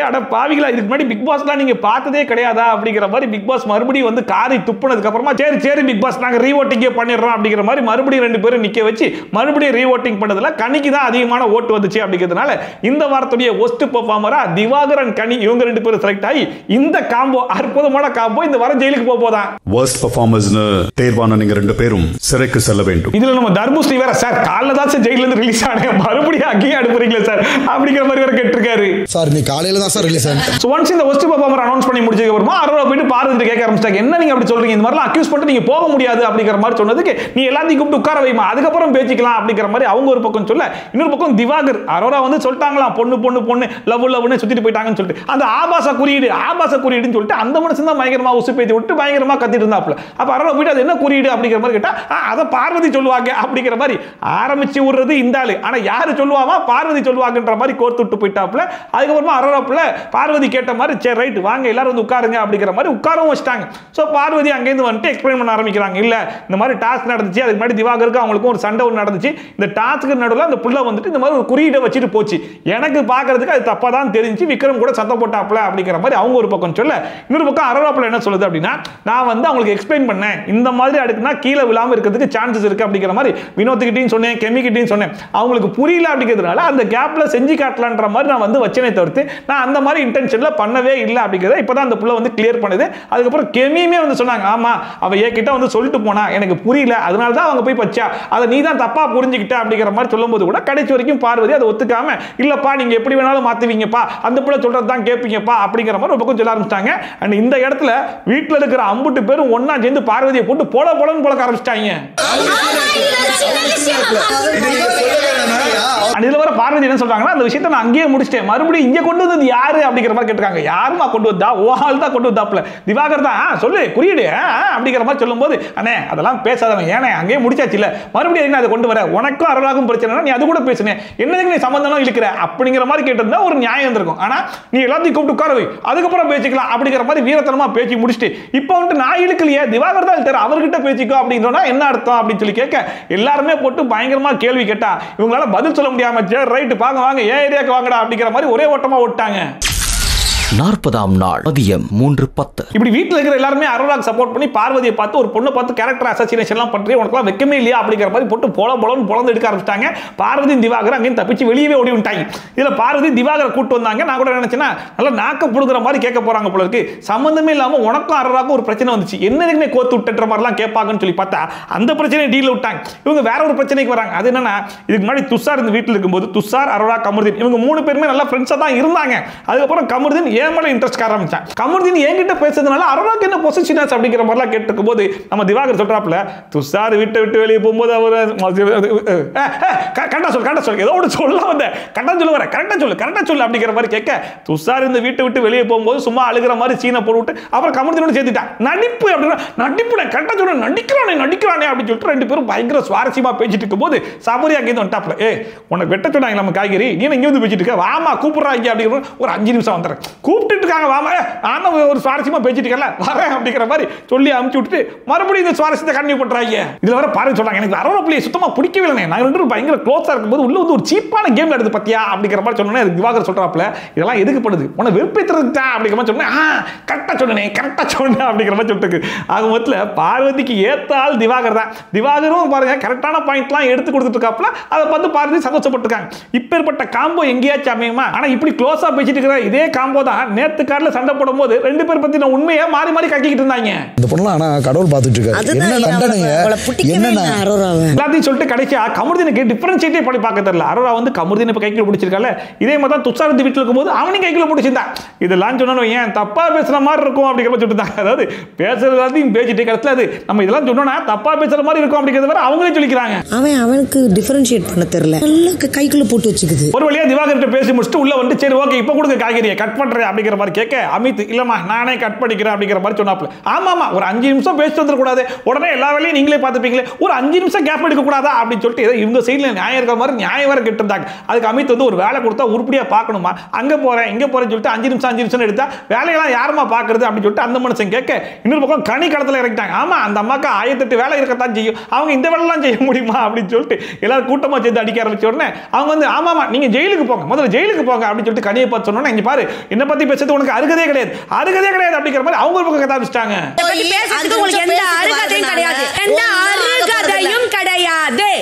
அட பாவிகளா, இதுக்கு முன்னாடி பிக் பாஸ்லாம் நீங்க பார்த்ததே கிடையாதா அப்படிங்கிற மாதிரி பிக் பாஸ் மறுபடியும் வந்து காரி துப்புனதுக்கு அப்புறமா சரி பிக் பாஸ் நாங்க ரீவோட்டிங்கே பண்ணிடுறோம் அப்படிங்கிற மாதிரி மறுபடியும் 2 பேரும் நிக்க வச்சு மறுபடியும் ரீவோட்டிங் பண்ணதுல கனிக்கு தான் அதிகமான ஓட்டு வந்துச்சு. அப்படிங்கிறதுனால இந்த வாரத்துடைய ஒஸ்ட் பெர்ஃபார்மரா திவாகரன் கனி இவங்க 2 பேரும் செலக்ட் ஆகி இந்த காம்போ அற்புதமான காம்போ இந்த வாரம் ஜெயிலுக்கு போதான். வர்ஸ்ட் பெர்ஃபார்மர்ஸ்னு தேர்வான நீங்க 2 பேரும் சிறைக்கு செல்ல வேண்டும். இதுல நம்ம தர்புஸ்ரீ வேற சார் காலைல தான் சார் ஜெயில இருந்து ரிலீஸ் ஆனே, மறுபடியும் அங்கேயே அனுப்புறீங்களா சார் அப்படிங்கிற மாதிரி வேற கேட்டிருக்காரு. சார் நீ காலையில தான் சார் ரிலீஸ் ஆனது. சோ ஒன்ஸ் இந்த ஒஸ்ட் பெர்ஃபார்மர் அனௌன்ஸ் பண்ணி முடிச்சதுக்கு அப்புறமா அரோரா போயிட்டு பார்வதி கேட்க ஆரம்பிச்சாங்க, என்ன நீங்க அப்படி சொல்றீங்க, இந்த மாதிரிலாம் அக்யூஸ் பண்ணிட்டு நீங்க போக முடியாது அப்படிங்கிற மாதிரி சொன்னதுக்கு நீ எல்லாத்தையும் கூப்பிட்டு உட்கார வைமா அதுக்கப்புறம் பேசிக்கலாம் அப்படிங்கிற மாதிரி அவங்க ஒரு பக்கம் சொல்ல, இன்னொரு பக்கம் திவாகர் அரோரா வந்து சொல்லிட்டாங்களாம் பொண்ணு லவ்னு சுத்திட்டு போயிட்டாங்கன்னு சொல்லிட்டு அந்த ஆபாச குறியீடுன்னு சொல்லிட்டு அந்த மனுஷன் தான் பயங்கரமா உசுப்பேத்தி விட்டு பயங்கரமா கத்திட்டு இருந்தாப்ல. அப்ப அரோரா போயிட்டு அது என்ன குறியீடு அப்படிங்கிற மாதிரி கேட்டா அதை பார்வதி சொல்லுவாங்க அப்படிங்கிற மாதிரி ஆரம்பிச்சு விடுறது இந்த ஆளு. ஆனா யாரு சொல்லுவாமா, பார்வதி சொல்லுவாங்கன்ற மாதிரி கோர்த்து விட்டு போயிட்டாப்ல. அதுக்கப்புறமா அரோராப்புல பார்வதி கேட்ட மாதிரி சரி ரைட் வாங்க எல்லாரும் வந்து உட்காருங்க அப்படிங்கிற மாதிரி உட்காரவும் வச்சிட்டாங்க. சோ பார்வதி அங்கேருந்து வந்துட்டு எக்ஸ்பிளைன் பண்ண ஆரம்பிக்கிறாங்க, இல்ல இந்த மாதிரி டாஸ்க் நடந்துச்சு, அதுக்கு முன்னாடி திவாகருக்கு அவங்களுக்கும் ஒரு சண்டை ஒன்று நடந்துச்சு, இந்த டாஸ்க்கு நடுவில் அந்த புள்ள வந்துட்டு இந்த மாதிரி ஒரு குறியீடை வச்சுட்டு போச்சு, எனக்கு பார்க்கறதுக்கு அது தப்பா தான் தெரிஞ்சு விக்ரம் கூட சத்தம் போட்டாப்ல அப்படிங்கிற மாதிரி அவங்க ஒரு பக்கம் சொல்ல, இன்னொரு பக்கம் அரோராப்புல என்ன சொல்லுது அப்படின்னா, நான் வந்து அவங்களுக்கு எக்ஸ்பிளைன் பண்ணேன் இந்த மாதிரி அடுக்குனா கீழே விழாம இருக்கிறதுக்கு சான்சஸ் இருக்கு அப்படிங்கிற மாதிரி வினோத்கிட்டையும் சொன்னேன், கெமிக்கிட்டையும் சொன்னேன், அவங்களுக்கு புரியல அப்படிங்கிறதுனால அந்த கேப்ல செஞ்சு காட்டலான்ற மாதிரி நான் வந்து வச்சனே தவிர்த்து நான் அந்த மாதிரி இன்டென்ஷன்ல பண்ணவே இல்லை அப்படிங்கிறத இப்பதான் அந்த புள்ள வந்து கிளியர் பண்ணுது. அதுக்கப்புறம் கெமியுமே வந்து சொன்னாங்க, ஆமா அவ ஏகிட்ட வந்து சொல்லிட்டு போனா எனக்கு புரியல அதனால தான் அவங்க போய் பச்சா அதை நீ தான் தப்பா புரிஞ்சுக்கிட்ட அப்படிங்கிற மாதிரி சொல்லும்போது கூட கடைசி வரைக்கும் பார்வதி அதை ஒத்துக்காம இல்லப்பா நீங்க எப்படி வேணாலும் மாத்துவீங்கப்பா அந்த புள்ள சொல்றது தான் கேட்பீங்கப்பா அப்படிங்கிற மாதிரி ஒரு பக்கம் சொல்ல ஆரம்பிச்சிட்டாங்க. அண்ட் இந்த இடத்துல வீட்டில் இருக்கிற அம்புட்டு பேரும் ஒன்னா சேர்ந்து பார்வதியை போட்டு போலன்னு போல ஆரம்பிச்சிட்டாங்க. இதுல வர பார்வதி என்ன சொல்றாங்கன்னா, அந்த விஷயத்தை நான் அங்கேயே முடிச்சிட்டேன், மறுபடியும் இங்க கொண்டு வந்தது யாரு அப்படிங்கிற மாதிரி கேட்டிருக்காங்க. யாருமா கொண்டு வந்தா, ஓஹால் தான் கொண்டு வந்தாப்ல, திவாகர் தான் சொல்லு குறியீடு அப்படிங்கிற மாதிரி சொல்லும்போது, அண்ணே அதெல்லாம் பேசாதவன் ஏனே அங்கேயே முடிச்சாச்சு இல்ல, மறுபடியும் என்ன அதை கொண்டு வர, உனக்கும் அருளாகும் பிரச்சனை நீ அது கூட பேசுனேன், என்னதுக்கு நீ சம்பந்தம் இழுக்கிற அப்படிங்கிற மாதிரி கேட்டிருந்தா ஒரு நியாயம் இருந்திருக்கும். ஆனா நீ எல்லாத்தையும் கூப்பிட்டு உட்கார வை அதுக்கப்புறம் பேசிக்கலாம் அப்படிங்கிற மாதிரி வீரத்தனமா பேசி முடிச்சுட்டு இப்போ வந்துட்டு நான் இழுக்கலையே திவாகர் தான் இழுத்தாரு அவர்கிட்ட பேசிக்கோ அப்படின்னா என்ன அர்த்தம் அப்படின்னு சொல்லி கேட்க எல்லாருமே போட்டு பயங்கரமா கேள்வி கேட்டா இவங்களால பதில் சொல்ல முடியாம ரைட் வாங்க ஏன் ஏரியாக்கு வாங்கடா அப்படிங்கிற மாதிரி ஒரே ஓட்டமா ஓட்டாங்க. 40ஆம் நாள் மதியம் 3:10 இப்படி வீட்டில் இருக்கிற எல்லாருமே அரோராக்கு சப்போர்ட் பண்ணி பார்வதியை பார்த்து ஒரு பொண்ணை பார்த்து கேரக்டர் அசாசினேஷன்லாம் பண்றீங்க உனக்குலாம் வெக்கமே இல்லையா அப்படிங்கிற மாதிரி போட்டு பொலந்து எடுக்க ஆரம்பிச்சிட்டாங்க. பார்வதி திவாகர் அங்கேயும் தப்பிச்சு வெளியவே ஓடி விட்டாங்க. இதுல பார்வதி திவாகரை கூட்டு வந்தாங்க. நான் கூட நினைச்சேன்னா நல்லா நாக்க புடுங்குற மாதிரி கேட்க போறாங்க போல இருக்கு. சம்பந்தமே இல்லாம உனக்கும் அரோராக்கும் ஒரு பிரச்சனை வந்துச்சு, என்னதுக்குமே கோத்து விட்டுற மாதிரிலாம் கேட்பாங்கன்னு சொல்லி பார்த்தா அந்த பிரச்சனையை டீல் விட்டாங்க. இவங்க வேற ஒரு பிரச்சனைக்கு வராங்க. அது என்னன்னா, இதுக்கு முன்னாடி துஷார் இந்த வீட்டில் இருக்கும்போது துஷார் அரோரா கமருதீன் இவங்க 3 பேருமே நல்லா ஃப்ரெண்ட்ஸா தான் இருந்தாங்க. அதுக்கப்புறம் கமருதீன் ஏமல இன்ட்ரெஸ்ட் கார ஆரம்பிச்சான். கமருதீன் என்கிட்ட பேசுறதுனால அரோராக்கு என்ன பொசிஷனஸ் அப்படிங்கிற மாதிரிலாம் கேட்டுக்கும் போது நம்ம திவாகர் சொல்றாப்ல, துஷார் விட்டு வெளியே போகும்போது அவர் கரெக்டா சொல்லு ஏதோ ஒன்று சொல்ல வந்த கரெக்டா சொல்லு அப்படிங்கிற மாதிரி கேட்க துஷார் இந்த வீட்டை விட்டு வெளியே போகும்போது சும்மா அழுகிற மாதிரி சீனை போட்டு அப்புறம் கமருதீனோட சேர்த்துட்டான். நடிப்பு அப்படின்னா நடிப்புல கரெக்டா சொல்ல நடிக்கிறானே அப்படின்னு சொல்லிட்டு 2 பேரும் பயங்கர சுவாரஸ்யமா பேசிட்டு இருக்கும் போது சபரி அங்கே வந்துட்டாப்ல, உனக்கு வெட்ட சொன்னாங்க நம்ம காய்கறி நீ இங்க வந்து பேசிட்டு இருக்க வாமா கூப்பிடுறாங்க அப்படிங்கிற ஒரு 5 நிமிஷம் வந்துடுறேன் கூப்பிட்டு இருக்காங்க வாமா ஆனா ஒரு சுவாரஸ்யமா பேசிட்டு இருக்கல வரேன் அப்படிங்கிற மாதிரி சொல்லி அமுச்சு விட்டு மறுபடியும் இந்த சுவாரஸ்யத்தை கண்டினியூ பண்றாங்க. இதுல வர பாரு சொல்றாங்க, எனக்கு அரோரா பிளே சுத்தமா பிடிக்கவே இல்லை, நாங்க 2 பேரும் பயங்கர க்ளோஸா இருக்கும்போது உள்ள வந்து ஒரு சீப்பான கேம் நடந்து பத்தியா அப்படிங்கிற மாதிரி சொன்னோன்னே திவாகர் சொல்றாப்ல, இதெல்லாம் எதுக்கு படுது உன வெறுப்பேத்துறதுக்கு அப்படிங்கிற மாதிரி சொன்னேன். கரெக்டா சொன்னேன் அப்படிங்கிற மாதிரி சொல்லிட்டு ஆக மொத்தத்துல பார்வதிக்கு ஏத்தால் திவாகர் தான். திவாகரும் பாருங்க கரெக்டான பாயிண்ட்லாம் எடுத்து கொடுத்துட்டு இருக்காப்ல, அதை பார்த்து பார்வதி சந்தோஷப்பட்டிருக்காங்க. இப்பேற்பட்ட காம்போ எங்கேயாச்சும் அமையுமா? ஆனா இப்படி க்ளோஸா பேசிட்டு இருக்கிற இதே காம்போ தான் பொண்ணுலாம் நேத்து கார்ல சண்டை போடும்போது ரெண்டு பேர் பத்தி நான் உண்மையை மாறி மாறி கக்கிக்கிட்டு இருந்தாங்க. இந்த பொண்ணுலாம் ஆனா கடவுள் பார்த்துட்டு இருக்காரு. என்ன தண்டனைங்க என்னன்னா எல்லாத்தையும் சொல்லிட்டு கடைசியா கமருதீனுக்கு டிஃபரன்ஷியேட்டே பண்ணி பார்க்க தெரியல. அரோரா வந்து கமருதீன் இப்ப கைக்குள்ள பிடிச்சிருக்கால, இதே மாதிரி தான் துஷார் வீட்டுல இருக்கும்போது அவனையும் கைக்குள்ள பிடிச்சிருந்தான். இதெல்லாம் சொன்னோம் ஏன் தப்பா பேசுற மாதிரி இருக்கும் அப்படிங்கிற மாதிரி சொல்லிட்டாங்க. அதாவது பேசுறதாத்தையும் பேசிட்டு கடைசியில் அது நம்ம இதெல்லாம் சொன்னோம்னா தப்பா பேசுற மாதிரி இருக்கும் அப்படிங்கிறத வேற அவங்களே சொல்லிக்கிறாங்க. அவனுக்கு டிஃபரன்ஷியேட் பண்ண தெரியல, நல்லா கைக்குள்ள போட்டு வச்சுக்குது. ஒரு வழியா திவாகர்கிட்ட பேசி முடிச்சுட்டு உள்ள வந்து சரி ஓகே இப்ப கொடுங்க காய்கறியை கட் பண்றேன் அப்படிங்கிற மாதிரி கேட்க அமித் இல்லம்மா நானே கட் பண்ணிக்கிறேன் அப்படிங்கிற மாதிரி சொன்னாப்ல. ஆமாமா ஒரு 5 நிமிஷம் பேசிட்டு வந்துட கூடாது, உடனே எல்லா வேலையும் நீங்களே பார்த்துப்பீங்களே, ஒரு 5 நிமிஷம் கேப் எடுக்க கூடாதா அப்படின்னு சொல்லிட்டு இவங்க சைடுல நியாயம் இருக்கிற மாதிரி நியாயம் வேற கேட்டு இருந்தாங்க. அதுக்கு அமித் வந்து ஒரு வேலை கொடுத்தா உருப்படியா பார்க்கணுமா, அங்க போறேன் இங்க போறேன்னு சொல்லிட்டு 5 நிமிஷம் எடுத்தா வேலையெல்லாம் யாருமா பாக்குறது அப்படின்னு சொல்லிட்டு அந்த மனுஷன் கேட்க இன்னொரு பக்கம் கனி கடத்துல இறக்கிட்டாங்க. ஆமா அந்த அம்மாக்கு 1008 வேலை இருக்கத்தான் செய்யும், அவங்க இந்த வேலைலாம் செய்ய முடியுமா அப்படின்னு சொல்லிட்டு எல்லாரும் கூட்டமா சேர்ந்து அடிக்க ஆரம்பிச்ச உடனே அவங்க வந்து ஆமாமா நீங்க ஜெயிலுக்கு போங்க, முதல்ல ஜெயிலுக்கு போங்க அப்படின்னு சொல்லிட்டு கனியை பார்த்து சொன்னோன்னா இங்க பாரு என்ன பத்தி பேசுறது உனக்கு அருகதே கிடையாது அப்படிங்கிற மாதிரி அவங்க ஒரு பக்கம் கதை ஆரம்பிச்சிட்டாங்க.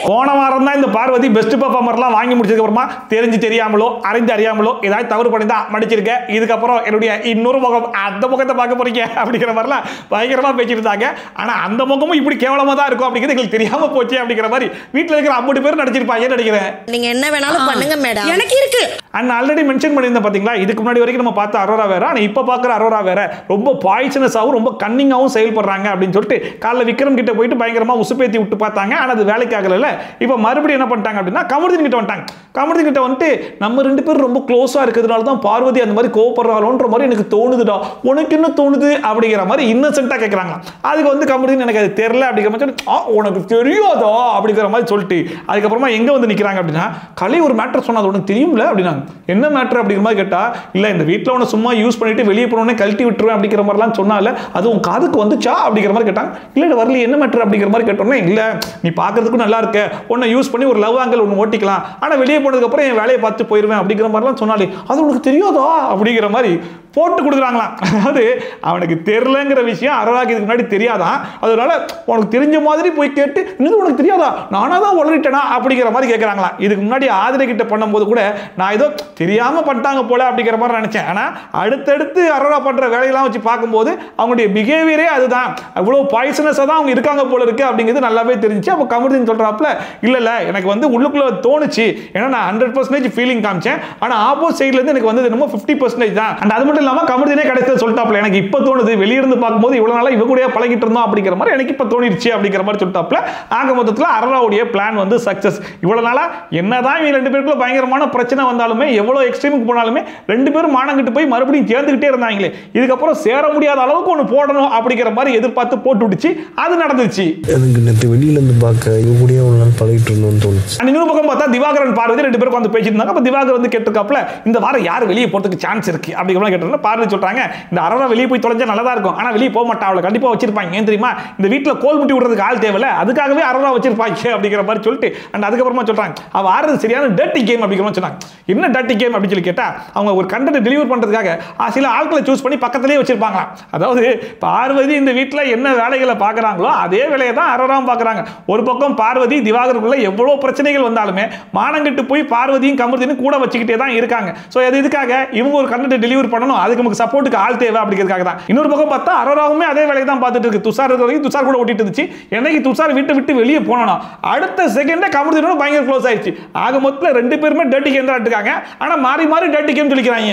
போன வாரம் தான் இந்த பார்வதி பெஸ்ட் பெர்ஃபார்மர்லாம் வாங்கி முடிச்சதுக்கு அப்புறமா தெரிஞ்சு தெரியாமலோ அறியாமலோ ஏதாவது தவறு பண்ணிருந்தா மன்னிச்சிருக்க, இதுக்கப்புறம் என்னுடைய இன்னொரு முகம் அந்த முகத்தை பார்க்க போறீங்க அப்படிங்கிற மாதிரிலாம் பயங்கரமா பேசிட்டு இருந்தாங்க. ஆனா அந்த முகமும் இப்படி கேவலமா தான் இருக்கும் அப்படிங்கிறது எங்களுக்கு தெரியாம போச்சு அப்படிங்கிற மாதிரி வீட்டுல இருக்கிற 50 பேர் நடிச்சிருப்பாங்க நடிக்கிறேன். நீங்க என்ன வேணாலும் பண்ணுங்க மேடம், எனக்கு இருக்கு. அண்ட் ஆல்ரெடி மென்ஷன் பண்ணியிருந்தேன் பாத்தீங்களா, இதுக்கு முன்னாடி வரைக்கும் நம்ம பார்த்த அரோரா வேற, ஆனா இப்ப பாக்குற அரோரா வேற, ரொம்ப பாய்சனஸாவும் ரொம்ப கன்னிங்காவும் செயல்படுறாங்க அப்படின்னு சொல்லிட்டு காலைல விக்ரம் கிட்ட போயிட்டு பயங்கரமா உசுப்பேத்தி விட்டு பார்த்தாங்க. ஆனா அது வேலைக்கு ஆகல. இப்ப மறுபடியும் என்ன பண்ணிட்டாங்க அப்படின்னா கமருதீன் கிட்ட வந்துட்டாங்க. கமருதீன் கிட்ட வந்துட்டு நம்ம 2 பேரும் ரொம்ப க்ளோஸா இருக்கிறதுனால தான் பார்வதி அந்த மாதிரி கோவப்படுறாளோன்ற மாதிரி எனக்கு தோணுதுடா, உனக்கு என்ன தோணுது அப்படிங்கிற மாதிரி இன்னசென்ட்டா கேட்கறாங்க. அதுக்கு வந்து கமருதீன் எனக்கு அது தெரியல அப்படிங்கிற மாதிரி உனக்கு தெரியாதா அப்படிங்கிற மாதிரி சொல்லிட்டு அதுக்கப்புறமா எங்க வந்து நிக்கிறாங்க அப்படின்னா கலை ஒரு மேட்டர் சொன்னா உனக்கு தெரியும்ல அப்படின்னா என்ன மேட்டர் அப்படிங்கிற மாதிரி கேட்டா இல்ல இந்த வீட்டில் உன சும்மா யூஸ் பண்ணிட்டு வெளியே போனோடனே கழட்டி விட்டுருவேன் அப்படிங்கிற மாதிரிலாம் சொன்னால அது உன் காதுக்கு வந்துச்சா அப்படிங்கிற மாதிரி கேட்டாங்க. இல்ல வரல என்ன மேட்டர் அப்படிங்கிற மாதிரி கேட்டோன்னே இல்ல நீ பாக்குறதுக்கும் நல்லா இருக்க, உன்னை யூஸ் பண்ணி ஒரு லவ் ஆங்கிள் ஒன்று ஓட்டிக்கலாம், ஆனா வெளியே போனதுக்கு அப்புறம் என் வேலையை பார்த்து போயிருவேன் அப்படிங்கிற மாதிரிலாம் சொன்னாலே அது உனக்கு தெரியாதா அப்படிங்கிற மாதிரி போட்டு கொடுக்குறாங்களாம். அதாவது அவனுக்கு தெரியலங்கிற விஷயம் அரோராக்கு இதுக்கு முன்னாடி தெரியாதான், அதனால உனக்கு தெரிஞ்ச மாதிரி போய் கேட்டு இன்னும் உனக்கு தெரியாதா நானா தான் வளரிட்டேனா அப்படிங்கிற மாதிரி கேட்கறாங்களாம். இதுக்கு முன்னாடி ஆதிரை கிட்ட பண்ணும்போது கூட நான் ஏதோ தெரியாம பண்ணிட்டாங்க போல அப்படிங்கிற மாதிரி நினைச்சேன். ஆனா அடுத்தடுத்து அரோரா பண்ற வேலையெல்லாம் வச்சு பார்க்கும்போது அவங்களுடைய பிஹேவியரே அதுதான், அவ்வளவு பாய்சனஸா தான் அவங்க இருக்காங்க போல இருக்கு அப்படிங்கிறது நல்லாவே தெரிஞ்சுச்சு. அப்போ கமருதீன் சொல்றாப்ல இல்ல எனக்கு வந்து உள்ளுக்குள்ள தோணுச்சு, ஏன்னா நான் 100% ஃபீலிங் காமிச்சேன், ஆனா ஆப்போசிட் சைடுல இருந்து எனக்கு வந்து என்னமோ 50% தான். அண்ட் அது மட்டும் இல்லாம கமருதீனே கடைசியில் சொல்லிட்டாப்ல எனக்கு இப்ப தோணுது, வெளியிருந்து பார்க்கும்போது இவ்வளவு நாளா இவ கூட பழகிட்டு இருந்தோம் அப்படிங்கிற மாதிரி எனக்கு இப்ப தோணிடுச்சு அப்படிங்கிற மாதிரி சொல்லிட்டாப்ல. ஆக மொத்தத்தில் அரோராவுடைய பிளான் வந்து சக்சஸ். இவ்வளவு நாளா என்னதான் இவங்க 2 பேருக்குள்ள பயங்கரமான பிரச்சனை வந்தாலுமே எவ்வளவு எக்ஸ்ட்ரீமுக்கு போனாலுமே 2 பேரும் மானங்கிட்டு போய் மறுபடியும் சேர்ந்துகிட்டே இருந்தாங்களே, இதுக்கப்புறம் சேர முடியாத அளவுக்கு ஒன்று போடணும் அப்படிங்கிற மாதிரி எதிர்பார்த்து போட்டு விட்டுச்சு, அது நடந்துச்சு. எனக்கு நேற்று வெளியில இருந்து பார்க்க இவ கூட ஒரு நாள் பழகிட்டு இருந்தோம்னு தோணுச்சு. இன்னொரு பக்கம் பார்த்தா திவாகரன் பார்வதி 2 பேருக்கு வந்து பேசிட்டு இருந்தாங்க. அப்ப திவாகர் வந்து கேட்டிருக்காப்ல இந்த வாரம் யார் வெளியே போறதுக்கு சான்ஸ் இருக்கு அப்படிங்கிற மாதிரி கேட்டோம்னா பார்வதி சொல்றாங்க இந்த அரோரா வெளியே போய் தொலைஞ்சா நல்லதா இருக்கும், ஆனா வெளியே போக மாட்டா, அவளை கண்டிப்பா வச்சிருப்பாங்க. ஏன் தெரியுமா இந்த வீட்டுல கோல் முட்டி விடுறதுக்கு ஆள் தேவையில்ல, அதுக்காகவே அரோரா வச்சிருப்பாங்க அப்படிங்கிற மாதிரி சொல்லிட்டு அண்ட் அதுக்கப்புறமா சொல்றாங்க அவ ஆடுறது சரியான டர்ட்டி கேம் அப்படிங்கிற மாதிரி சொன்னாங்க. என்ன டர்ட்டி கேம் அப்படின்னு சொல்லி கேட்டா அவங்க ஒரு கண்டென்ட் டெலிவர் பண்றதுக்காக சில ஆட்களை சூஸ் பண்ணி பக்கத்திலேயே வச்சிருப்பாங்க. அதாவது பார்வதி இந்த வீட்டில் என்ன வேலைகளை பார்க்குறாங்களோ அதே வேலையை தான் அரோராவும் பார்க்குறாங்க. ஒரு பக்கம் பார்வதி திவாகருக்குள்ள எவ்வளோ பிரச்சனைகள் வந்தாலுமே மானங்கிட்டு போய் பார்வதியும் கமருதீனும் கூட வச்சுக்கிட்டே தான் இருக்காங்க. ஸோ அது இதுக்காக இவங்க ஒரு கண்டென்ட் டெலிவர் பண்ணணும், அதுக்கு நமக்கு சப்போர்ட்டுக்கு ஆள் தேவை அப்படிங்கிறதுக்காக தான். இன்னொரு பக்கம் பார்த்தா அரோராவுமே அதே வேலையை தான் பார்த்துட்டு இருக்கு. துஷார் வரைக்கும் துஷார் கூட ஓட்டிட்டு இருந்துச்சு. என்னைக்கு துஷார் விட்டு வெளியே போனோம் அடுத்த செகண்டே கமருதீனோட பயங்கர க்ளோஸ் ஆயிடுச்சு. ஆக மொத்தத்தில் 2 பேருமே டர்ட்டி கேம் தான் ஆட்டுக்காங்க, ஆனா மாறி மாறி டர்ட்டி கேம் சொல்லிக்கிறாங்க.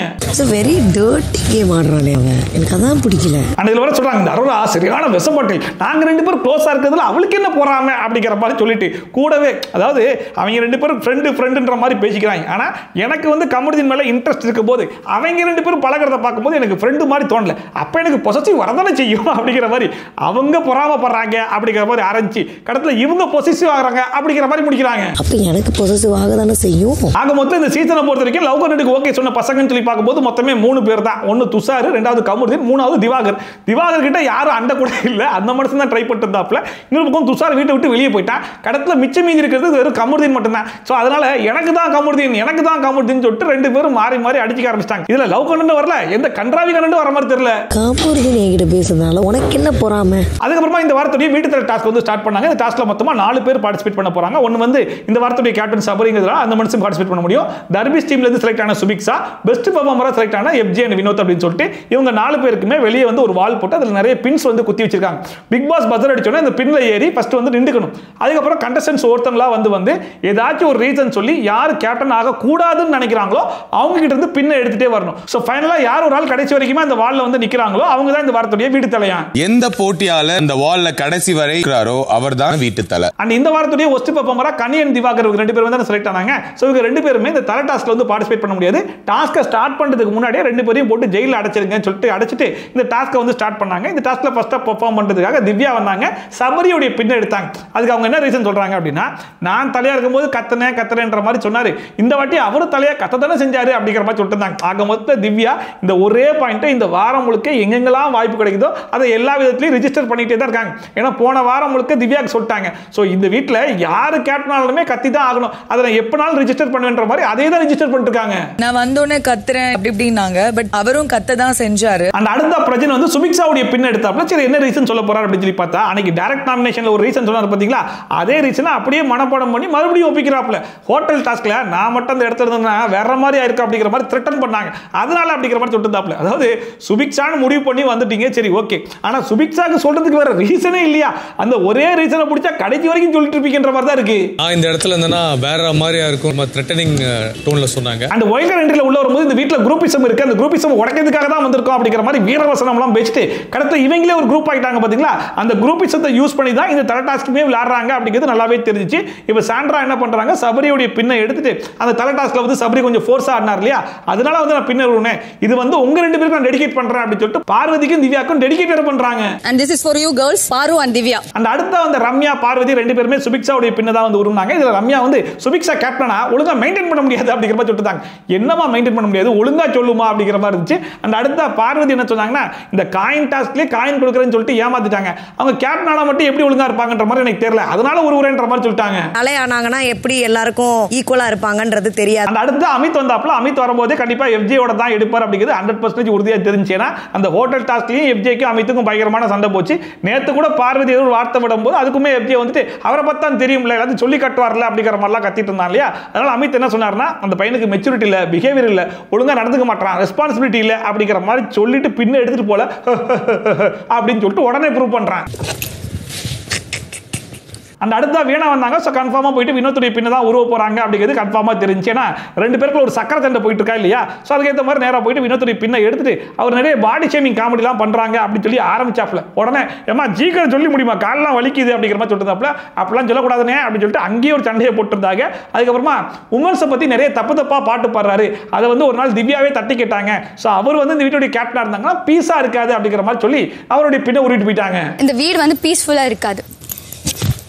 வெரி டர்ட்டி கேம் ஆடுறானே அவன், எனக்கு அதான் பிடிக்கல. அன்னைக்கு வர சொல்றாங்க இந்த அரோரா சரியான விஷப்பட்டல், நாங்க 2 பேரும் க்ளோஸா இருக்கிறதுல அவளுக்கு என்ன போறாம அப்படிங்கிற மாதிரி சொல்லிட்டு கூடவே அதாவது அவங்க 2 பேரும் ஃப்ரெண்டுன்ற மாதிரி பேசிக்கிறாங்க. ஆனா எனக்கு வந்து கமருதீன் மேல இன்ட்ரெஸ்ட் இருக்கும் போது அவங்க 2 பேரும் பழகிறத பார்க்கும்போது எனக்கு ஃப்ரெண்டு மாதிரி தோணல, அப்ப எனக்கு பொசசிவ் வரதானே செய்யும் அப்படிங்கிற மாதிரி அவங்க பொறாமப்படுறாங்க அப்படிங்கிற மாதிரி ஆரம்பிச்சு கடத்துல இவங்க பொசசிவ் ஆகுறாங்க அப்படிங்கிற மாதிரி முடிக்கிறாங்க. அப்ப எனக்கு பொசசிவ் ஆக தானே செய்யும். ஆக மொத்தம் இந்த சீசனை பொறுத்த வரைக்கும் லவ் கண்டென்ட்க்கு ஓகே சொன்ன பசங்கன்னு சொல்லி பார்க்கும்போது மொத்தமே 3 பேர் தான். ஒன்னு துஷார், 2வது கமருதீன், 3வது திவாகர். திவாகர் கிட்ட யாரும் அண்ட கூட இல்ல, அந்த மனுஷன் தான் ட்ரை பண்ணிட்டு இருந்தாப்ல. இன்னொரு பக்கம் துஷார் வீட்டை விட்டு வெளியே போயிட்டான். கடத்துல மிச்சம் மீதி இருக்கிறது வெறும் கமருதீன் மட்டும் தான். சோ அதனால எனக்கு தான் கமருதீன் சொல்லிட்டு 2 பேரும் மாறி மாறி அடிச்சுக்க ஆரம்பிச்சிட்டாங்க. இதுல லவ் கண்டென்ட் வரல, எந்த கன்றாவி கரண்ட் வர மாதிரி தெரியல. காப்பூர்ஜி என்கிட்ட பேசுறதுனால உனக்கு என்ன பொறாம? அதுக்கப்புறமா இந்த வாரத்துடைய வீட்டு தலை டாஸ்க் வந்து ஸ்டார்ட் பண்ணாங்க. இந்த டாஸ்க்ல மொத்தமா 4 பேர் பார்ட்டிசிபேட் பண்ண போறாங்க. ஒன்னு வந்து இந்த வாரத்துடைய கேப்டன் சபரிங்கிறதுனால அந்த மனுஷன் பார்ட்டிசிபேட் பண்ண முடியும். தர்பீஸ் டீம்ல இருந்து செலக்ட் ஆன சுபிக்ஷா, பெஸ்ட் பெர்ஃபார்மரா செலக்ட் ஆன எஃப்ஜே அண்ட் வினோத் அப்படின்னு சொல்லிட்டு இவங்க 4 பேருக்குமே வெளியே வந்து ஒரு வால் போட்டு அதுல நிறைய பின்ஸ் வந்து குத்தி வச்சிருக்காங்க. பிக் பாஸ் பஜர் அடிச்சோன்னா இந்த பின்ல ஏறி ஃபர்ஸ்ட் வந்து நின்றுக்கணும். அதுக்கப்புறம் கண்டஸ்டன்ஸ் ஒருத்தங்களா வந்து ஏதாச்சும் ஒரு ரீசன் சொல்லி யார் கேப்டன் ஆக கூடாதுன்னு நினைக்கிறாங்களோ அவங்க கிட்ட இருந்து பின்ன எடுத்துட்டே வரணும். சோ ஃபைனலா யார் ஒரு ஆள் கடைசி வரைக்கும் அந்த வால்ல வந்து நிக்கிறாங்களோ அவங்க தான் இந்த வாரத்துடைய வீட்டு தலையா. எந்த போட்டியாளர் இந்த வால்ல கடைசி வரை இருக்கிறாரோ அவர்தான் வீட்டு தலை. அண்ட் இந்த வாரத்துடைய ஒஸ்ட் பெர்ஃபார்மரா கனியன் திவாகர் 2 பேரும் தான் செலக்ட் ஆனாங்க. சோ இவங்க 2 பேருமே இந்த தலை டாஸ்க்ல வந்து பார்ட்டிசிபேட் பண்ண முடியாது. டாஸ்கை ஸ்டார்ட் பண்றதுக்கு முன்னாடியே 2 பேரையும் போட்டு ஜெயில அடைச்சிருங்கன்னு சொல்லிட்டு அடைச்சிட்டு இந்த டாஸ்கை வந்து ஸ்டார்ட் பண்ணாங்க. இந்த டாஸ்க்ல ஃபர்ஸ்டா பெர்ஃபார்ம் பண்றதுக்காக திவ்யா வந்தாங்க. சபரியோட பின்ன எடுத்தாங்க. அதுக்கு அவங்க என்ன ரீசன் சொல்றாங்க அப்படின்னா, நான் தலையா இருக்கும்போது கத்தனேன்ற மாதிரி சொன்னாரு, இந்த வாட்டி அவரு தலையா கத்ததானே செஞ்சாரு அப்படிங்கிற மாதிரி சொல்லிட்டு இருந்தாங்க. ஆக மொத்த திவ்யா இந்த ஒரே பாயிண்ட் இந்த வாரம் முழுக்க எங்கெங்கெல்லாம் வாய்ப்பு கிடைக்குதோ அதை எல்லா விதத்திலையும் ரிஜிஸ்டர் பண்ணிட்டே தான் இருக்காங்க. ஏன்னா போன வாரம் முழுக்க திவ்யாக்கு சொல்லிட்டாங்க, ஸோ இந்த வீட்டில் யாரு கேப்டனாலுமே கத்தி தான் ஆகணும், அதை நான் எப்பனாலும் ரிஜிஸ்டர் பண்ணுவேன்ற மாதிரி அதே தான் ரிஜிஸ்டர் பண்ணிட்டு இருக்காங்க. நான் வந்தோடனே கத்துறேன் அப்படி இப்படின்னாங்க, பட் அவரும் கத்த தான் செஞ்சாரு. அந்த அடுத்த பிரச்சனை வந்து சுபிக்ஷாவுடைய பின் எடுத்தாப்ல. சரி என்ன ரீசன் சொல்ல போறாரு அப்படின்னு சொல்லி பார்த்தா, அன்னைக்கு டைரக்ட் நாமினேஷன்ல ஒரு ரீசன் சொன்னார் பாத்தீங்களா, அதே ரீசனை அப்படியே மனப்பாடம் பண்ணி மறுபடியும் ஒப்பிக்கிறாப்ல. ஹோட்டல் டாஸ்க்ல நான் மட்டும் அந்த இடத்துல இருந்தா வேற மாதிரி ஆயிருக்கு அப்படிங்கிற மாதிரி த்ரெட்டன் பண்ணாங்க. அதனால அப்படிங்கிற மாதிரி சொல்லிட்டாப்ல. அதாவது சுபிக்ஷான்னு முடிவு பண்ணி வந்துட்டீங்க, சரி ஓகே, ஆனா சுபிக்ஷாக்கு சொல்றதுக்கு வேற ரீசனே இல்லையா, அந்த ஒரே ரீசனை பிடிச்சா கடைசி வரைக்கும் சொல்லிட்டு இருப்பீங்கன்ற மாதிரி தான் இருக்கு. இந்த இடத்துல இருந்தனா வேற மாதிரியா இருக்கும் த்ரெட்டனிங் டோன்ல சொன்னாங்க. அந்த வைல்ட் என்ட்ரில உள்ள வரும்போது இந்த வீட்ல குரூப்பிசம் இருக்கு, அந்த குரூப்பிசம் உடைக்கிறதுக்காக தான் வந்திருக்கோம் அப்படிங்கிற மாதிரி வீரவசனம் எல்லாம் பேசிட்டு கடத்த இவங்களே ஒரு குரூப் ஆயிட்டாங்க பாத்தீங்களா. அந்த குரூப்பிசத்தை யூஸ் பண்ணி தான் இந்த தலை டாஸ்க்குமே விளையாடுறாங்க அப்படிங்கிறது நல்லாவே தெரிஞ்சிச்சு. இப்போ சாண்ட்ரா என்ன பண்றாங்க, சபரியோட பின்னை எடுத்துட்டு அந்த தலை டாஸ்க்ல வந்து சபரி கொஞ்சம் ஃபோர்ஸா ஆடினார் இல்லையா, அதனால வந்து நான் பின்னர் உடனே இது வந்து உங்க 2 பேருக்கு நான் டெடிகேட் பண்றேன் அப்படின்னு சொல்லிட்டு பார்வதிக்கும் திவ்யாக்கும் டெடிகேட் பண்றாங்க. And this is for you girls, பாரு and திவ்யா. அந்த அடுத்த வந்து ரம்யா பார்வதி 2 பேருமே சுபிக்ஷாவுடைய பின்ன தான் வந்து உருவாங்க. இதுல ரம்யா வந்து சுபிக்ஷா கேப்டனா ஒழுங்கா மெயின்டைன் பண்ண முடியாது அப்படிங்கிற மாதிரி சொல்லிட்டாங்க. என்னமா மெயின்டைன் பண்ண முடியாது, ஒழுங்கா சொல்லுமா அப்படிங்கிற மாதிரி இருந்துச்சு. அந்த அடுத்த பார்வதி என்ன சொன்னாங்கன்னா, இந்த காயின் டாஸ்க்லயே காயின் கொடுக்குறேன்னு சொல்லிட்டு ஏமாத்திட்டாங்க. அவங்க கேப்டனா மட்டும் எப்படி ஒழுங்கா இருப்பாங்கன்ற மாதிரி எனக்கு தெரியல, அதனால ஒருவரேன்ற மாதிரி சொல்லிட்டாங்க. தலையானாங்கன்னா எப்படி எல்லாருக்கும் ஈக்குவலா இருப்பாங்கன்றது தெரியாது. அந்த அடுத்து அமித் வந்தாப்ல. அமித் வரும்போது கண்டிப்பா எஃப்ஜேயோட தான் எடுப்பார் அப்படிங்கிறது 100% உறுதியா தெரிஞ்சுனா அந்த ஹோட்டல் டாஸ்க்லயும் எஃப்ஜேக்கும் அமித்துக்கும் பயங்கரமான சண்டை போச்சு. நேத்து கூட பார்வதி ஒரு வார்த்தை விடும்போது அதுக்குமே எஃப்ஜே வந்துட்டு அவரை பார்த்தா தெரியும்ல, எல்லாத்தையும் சொல்லி கட்டுவார்ல அப்படிங்கிற மாதிரிலாம் கத்திட்டு இருந்தாங்க இல்லையா. அதனால அமித் என்ன சொன்னார்னா, அந்த பையனுக்கு மெச்சூரிட்டி இல்ல, பிஹேவியர் இல்ல, ஒழுங்கா நடந்துக்க மாட்டான், ரெஸ்பான்சிபிலிட்டி இல்ல அப்படிங்கிற மாதிரி சொல்லிட்டு பின்ன எடுத்துட்டு போல அப்படின்னு சொல்லிட்டு உடனே ப்ரூவ் பண்றான். அந்த அடுத்த வீணா வந்தாங்க. ஸோ கன்ஃபார்மாக போயிட்டு வினோத்துடைய பின்ன தான் உருவ போகிறாங்க அப்படிங்கிறது கன்ஃபார்மாக தெரிஞ்சு. ஏன்னா 2 பேருக்குள்ள ஒரு சக்கரை சண்டை போயிட்டு இருக்கா இல்லையா. ஸோ அதுக்கேற்ற மாதிரி நேராக போயிட்டு வினோத்துடைய பின்னை எடுத்துட்டு அவர் நிறைய பாடி ஷேமிங் காமெடிலாம் பண்ணுறாங்க அப்படின்னு சொல்லி ஆரம்பிச்சாப்ல. உடனே ஏமா ஜீக்கர் சொல்லி முடியுமா, காலெலாம் வலிக்குது அப்படிங்கிற மாதிரி சொல்லிட்டாப்ல. அப்படிலாம் சொல்லக்கூடாதுனே அப்படின்னு சொல்லிட்டு அங்கேயே ஒரு சண்டையை போட்டுருந்தாங்க. அதுக்கப்புறமா உமன்ஸை பற்றி நிறைய தப்பாக பாட்டு பாடுறாரு. அதை வந்து ஒரு நாள் திவ்யாவே தட்டி கேட்டாங்க. ஸோ அவர் வந்து இந்த வீட்டுடைய கேப்டனாக இருந்தாங்கன்னா பீஸாக இருக்காது அப்படிங்கிற மாதிரி சொல்லி அவருடைய பின்ன உருவிட்டு போயிட்டாங்க. இந்த வீடு வந்து பீஸ்ஃபுல்லாக இருக்காது.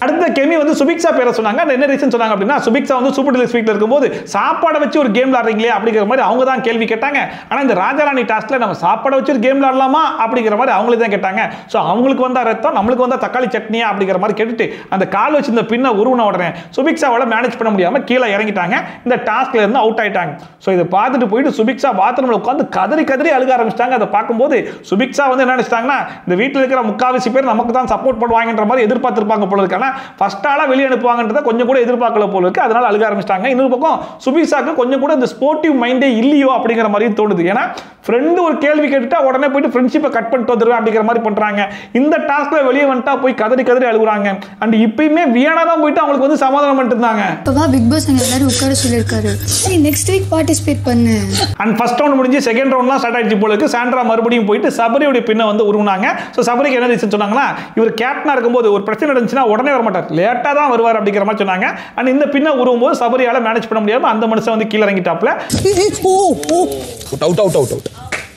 அடுத்த கெமி வந்து சுபிக்ஷா பேரை சொன்னாங்க. என்ன ரீசன் சொன்னாங்க அப்படின்னா, சுபிக்ஷா வந்து சூப்பர் டீலக்ஸ் வீட்டில் இருக்கும்போது சாப்பாடை வச்சு ஒரு கேம் விளாடுறீங்களே அப்படிங்கிற மாதிரி அவங்க தான் கேள்வி கேட்டாங்க. ஆனால் இந்த ராஜாராணி டாஸ்க்ல நம்ம சாப்பாடை வச்சு ஒரு கேம் விளாடலாமா அப்படிங்கிற மாதிரி அவங்களே தான் கேட்டாங்க. ஸோ அவங்களுக்கு வந்தா ரத்தம், நம்மளுக்கு வந்தா தக்காளி சட்னியா அப்படிங்கிற மாதிரி கேட்டுட்டு அந்த கால் வச்சு இந்த பின்ன உருவன உடனே சுபிக்ஷாவால் மேனேஜ் பண்ண முடியாமல் கீழே இறங்கிட்டாங்க. இந்த டாஸ்க்ல இருந்து அவுட் ஆயிட்டாங்க. ஸோ இதை பார்த்துட்டு போயிட்டு சுபிக்ஷா பாத்ரூம்ல உட்காந்து கதறி அழுக ஆரம்பிச்சிட்டாங்க. அதை பார்க்கும்போது சுபிக்ஷா வந்து என்ன நினைச்சிட்டாங்கன்னா, இந்த வீட்டில் இருக்கிற முக்காவாசி பேர் நமக்கு தான் சப்போர்ட் பண்ணுவாங்கன்ற மாதிரி எதிர்பார்த்திருப்பாங்க போல இருக்கு. ஆனால் ஃபர்ஸ்ட் ஆளா வெளியே அனுப்புவாங்கன்றத கொஞ்சம் கூட எதிர்பார்க்கல போல இருக்கு. அதனால அழுக ஆரம்பிச்சிட்டாங்க. இன்னொரு பக்கம் சுபிக்ஷாக்கு கொஞ்சம் கூட இந்த ஸ்போர்ட்டிவ் மைண்டே இல்லையோ அப்படிங்கிற மாதிரி தோணுது. ஏன்னா ஃப்ரெண்டு ஒரு கேள்வி கேட்டுட்டா உடனே போயிட்டு ஃப்ரெண்ட்ஷிப்பை கட் பண்ணிட்டு வந்துருவேன் அப்படிங்கிற மாதிரி பண்றாங்க. இந்த டாஸ்க்ல வெளியே வந்துட்டா போய் கதறி அழுகுறாங்க. அண்ட் இப்பயுமே வியானா தான் போயிட்டு அவங்களுக்கு வந்து சமாதானம் பண்ணிட்டு இருந்தாங்க. இப்பவா பிக் பாஸ் அங்க எல்லாரும் உட்கார சொல்லிருக்காரு, சரி நெக்ஸ்ட் வீக் பார்ட்டிசிபேட் பண்ணு. அண்ட் ஃபர்ஸ்ட் ரவுண்ட் முடிஞ்சு செகண்ட் ரவுண்ட்லாம் ஸ்டார்ட் ஆயிடுச்சு போல இருக்கு. சாண்ட்ரா மறுபடியும் போயிட்டு சபரியோட பின்ன வந்து உருவாங்க. ஸோ சபரிக்கு என்ன ரீசன் சொன்னாங்கன்னா, இவர் கேப்டனா இருக்கும்போது ஒரு பிரச்சனை நடந்துச்சுன்னா உடனே வர மாட்டார், லேட்டா தான் வருவார் அப்படிங்கிற மாதிரி சொன்னாங்க. அண்ட் இந்த பின்ன உருவும் போது சபரியால மேனேஜ் பண்ண முடியாம அந்த மனுஷன் வந்து கீழே இறங்கிட்டாப்ல.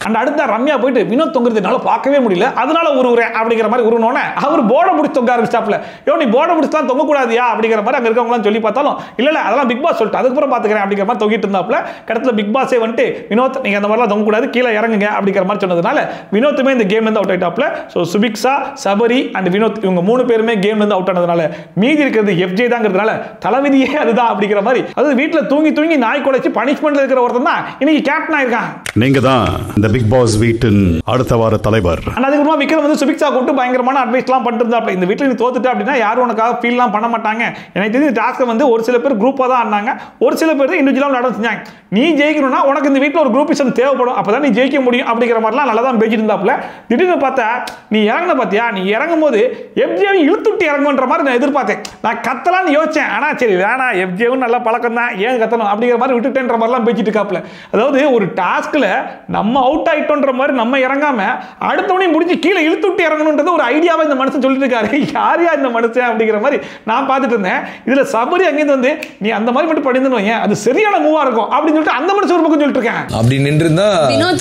அண்ட் அடுத்த ரம்யா போயிட்டு வினோத் தொங்குறதுனால பார்க்கவே முடியல, அதனால உருவுறேன் அப்படிங்கிற மாதிரி உருவனோன்னே அவர் போர்டை பிடிச்சி தொங்க ஆரம்பிச்சாப்ல. நீ போர்டை பிடிச்சலாம் தொங்க கூடாதியா அப்படிங்கிற மாதிரி அங்கே இருக்கவங்களாம் சொல்லி பார்த்தாலும் இல்லை அதெல்லாம் பிக் பாஸ் சொல்லிட்டு அதுக்கப்புறம் பார்த்துக்கிறேன் அப்படிங்கிற மாதிரி தொங்கிட்டு இருந்தாப்ல. கடத்தில் பிக் பாஸே வந்துட்டு வினோத் நீங்கள் அந்த மாதிரிலாம் தொங்க கூடாது, கீழே இறங்குங்க அப்படிங்கிற மாதிரி சொன்னதுனால வினோத்துமே இந்த கேம்ல இருந்து அவுட் ஆயிட்டாப்ல. ஸோ சுபிக்ஷா, சபரி அண்ட் வினோத் இவங்க 3 பேருமே கேம்ல இருந்து அவுட் ஆனதுனால மீதி இருக்கிறது எஃப்ஜே தாங்கிறதுனால தலைவிதியே அதுதான் அப்படிங்கிற மாதிரி, அதாவது வீட்டில் தூங்கி நாய் குலைச்சு பனிஷ்மெண்ட்ல இருக்கிற ஒருத்தன் தான் இன்னைக்கு கேப்டன் ஆயிருக்கான். நீங்க தான் இந்த பிக் பாஸ் வீட்டின் அடுத்த வார தலைவர். அதுக்கப்புறமா விக்ரம் வந்து சுபிக்ஷா கூப்பிட்டு பயங்கரமான அட்வைஸ்லாம் பண்ணிட்டு இருந்தாப்ல. இந்த வீட்டில் நீ தோத்துட்ட அப்படின்னா யாரும் உனக்காக ஃபீல்லாம் பண்ண மாட்டாங்க. எனக்கு தெரிஞ்ச டாஸ்க்கை வந்து ஒரு சில பேர் குரூப்பாக தான் ஆடினாங்க, ஒரு சில பேர் இண்டிவிஜுவலாக நடந்து செஞ்சாங்க. நீ ஜெயிக்கணும்னா உனக்கு இந்த வீட்டில் ஒரு குரூப்பிசம் தேவைப்படும், அப்பதான் நீ ஜெயிக்க முடியும் அப்படிங்கிற மாதிரிலாம் நல்லா தான் பேசிட்டு இருந்தாப்ல. திடீர்னு பார்த்தா நீ இறங்கின பார்த்தியா, நீ இறங்கும் போது எஃப்ஜேவை இழுத்துட்டு இறங்குன்ற மாதிரி நான் எதிர்பார்த்தேன். நான் கத்தலான்னு யோசிச்சேன், ஆனா சரி வேணா, எஃப்ஜேவும் நல்ல பழக்கம் தான், ஏன் கத்தணும் அப்படிங்கிற மாதிரி விட்டுட்டேன்ற மாதிரிலாம் பேசிட்டு இருக்காப்ல. அதாவது ஒரு டாஸ்க்ல நம்ம அவுட் ஆயிட்டோன்ற மாதிரி நம்ம இறங்காம அடுத்தவனையும் முடிஞ்சு கீழே இழுத்துட்டு இறங்கணுன்றது ஒரு ஐடியாவை இந்த மனுஷன் சொல்லிட்டு இருக்காரு. யாரையா இந்த மனுஷன் அப்படிங்கிற மாதிரி நான் பார்த்துட்டு இருந்தேன். இதுல சபரி அங்கேருந்து வந்து நீ அந்த மாதிரி மட்டும் படிந்துன்னு வையேன், அது சரியான மூவா இருக்கும் அப்படின்னு சொல்லிட்டு அந்த மனுஷன் ஒரு பக்கம் சொல்லிட்டு இருக்கேன். அப்படி நின்றுந்தா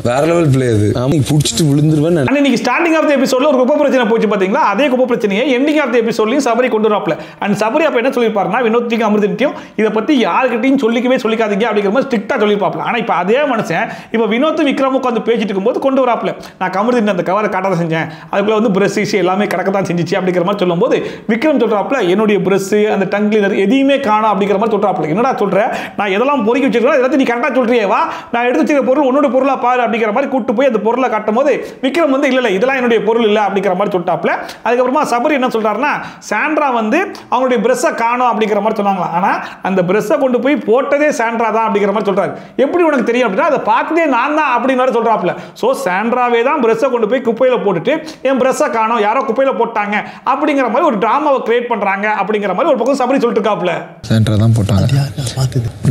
வேற லெவல் பிளே அது. நீ புடிச்சிட்டு விழுந்துருவேன். இன்னைக்கு ஸ்டார்டிங் ஆஃப் தி எபிசோட்ல ஒரு குப்பை பிரச்சனை போச்சு பாத்தீங்களா, அதே குப்பை பிரச்சனையை எண்டிங் ஆஃப் தி எபிசோட்லயும் சபரி கொண்டு வராப்ல. அண்ட் சபரி அப்ப என்ன சொல்லிருப்பாருன்னா, வினோத்திக்கும் அமிர்தன்ட்டையும் இதை பத்தி யாருக்கிட்டையும் சொல்லிக்காதீங்க அப்படிங்கிற மாதிரி ஸ்ட்ரிக்டா சொல்லிருப்பாப்ல. ஆனா இப்ப அதே மனுஷன் இப்ப வினோத் விக்ரம் உட்காந்து பேசிட்டு இருக்கும்போது கொண்டு வராப்ல, நான் அமிர்தன் அந்த கவரை காட்ட செஞ்சேன், அதுக்குள்ள வந்து பிரஷ் எல்லாம் கடக்கத்தான் செஞ்சிச்சு அப்படிங்கிற மாதிரி சொல்லும்போது விக்ரம் சொல்றாப்ல, என்னுடைய பிரஷ் அந்த டங் கிளீனர் எதையுமே காணோம் அப்படிங்கிற மாதிரி சொல்றாப்ல. என்னடா சொல்ற, நான் எதெல்லாம் பொறுக்கி வச்சிருக்கேன் எல்லாத்தையும் நீ கரெக்டா சொல்றியே, வா நான் எடுத்து வச்சிருக்க பொருள் உன்னோட பொருளா பாரு அப்படிங்கிற மாதிரி கூட்டு போய் அந்த பொருளை காட்டும் போது விக்ரம் வந்து இல்ல இதெல்லாம் என்னுடைய பொருள் இல்ல அப்படிங்கிற மாதிரி சொல்லிட்டாப்ல. அதுக்கப்புறமா சபரி என்ன சொல்றாருன்னா, சாண்ட்ரா வந்து அவங்களுடைய பிரஷ்ஷை காணோம் அப்படிங்கிற மாதிரி சொன்னாங்களா, ஆனா அந்த பிரஷ்ஷை கொண்டு போய் போட்டதே சாண்ட்ரா தான் அப்படிங்கிற மாதிரி சொல்றாரு. எப்படி உனக்கு தெரியும் அப்படின்னா, அதை பார்த்ததே நான் தான் அப்படின்னு சொல்றாப்ல. சோ சாண்ட்ராவே தான் பிரஷ்ஷை கொண்டு போய் குப்பையில போட்டுட்டு என் பிரஷ்ஷை காணோம், யாரோ குப்பையில போட்டாங்க அப்படிங்கிற மாதிரி ஒரு டிராமாவை கிரியேட் பண்றாங்க அப்படிங்கிற மாதிரி ஒரு பக்கம் சபரி சொல்லிட்டு இருக்காப்ல. சாண்ட்ரா தான் போட்டாங்க,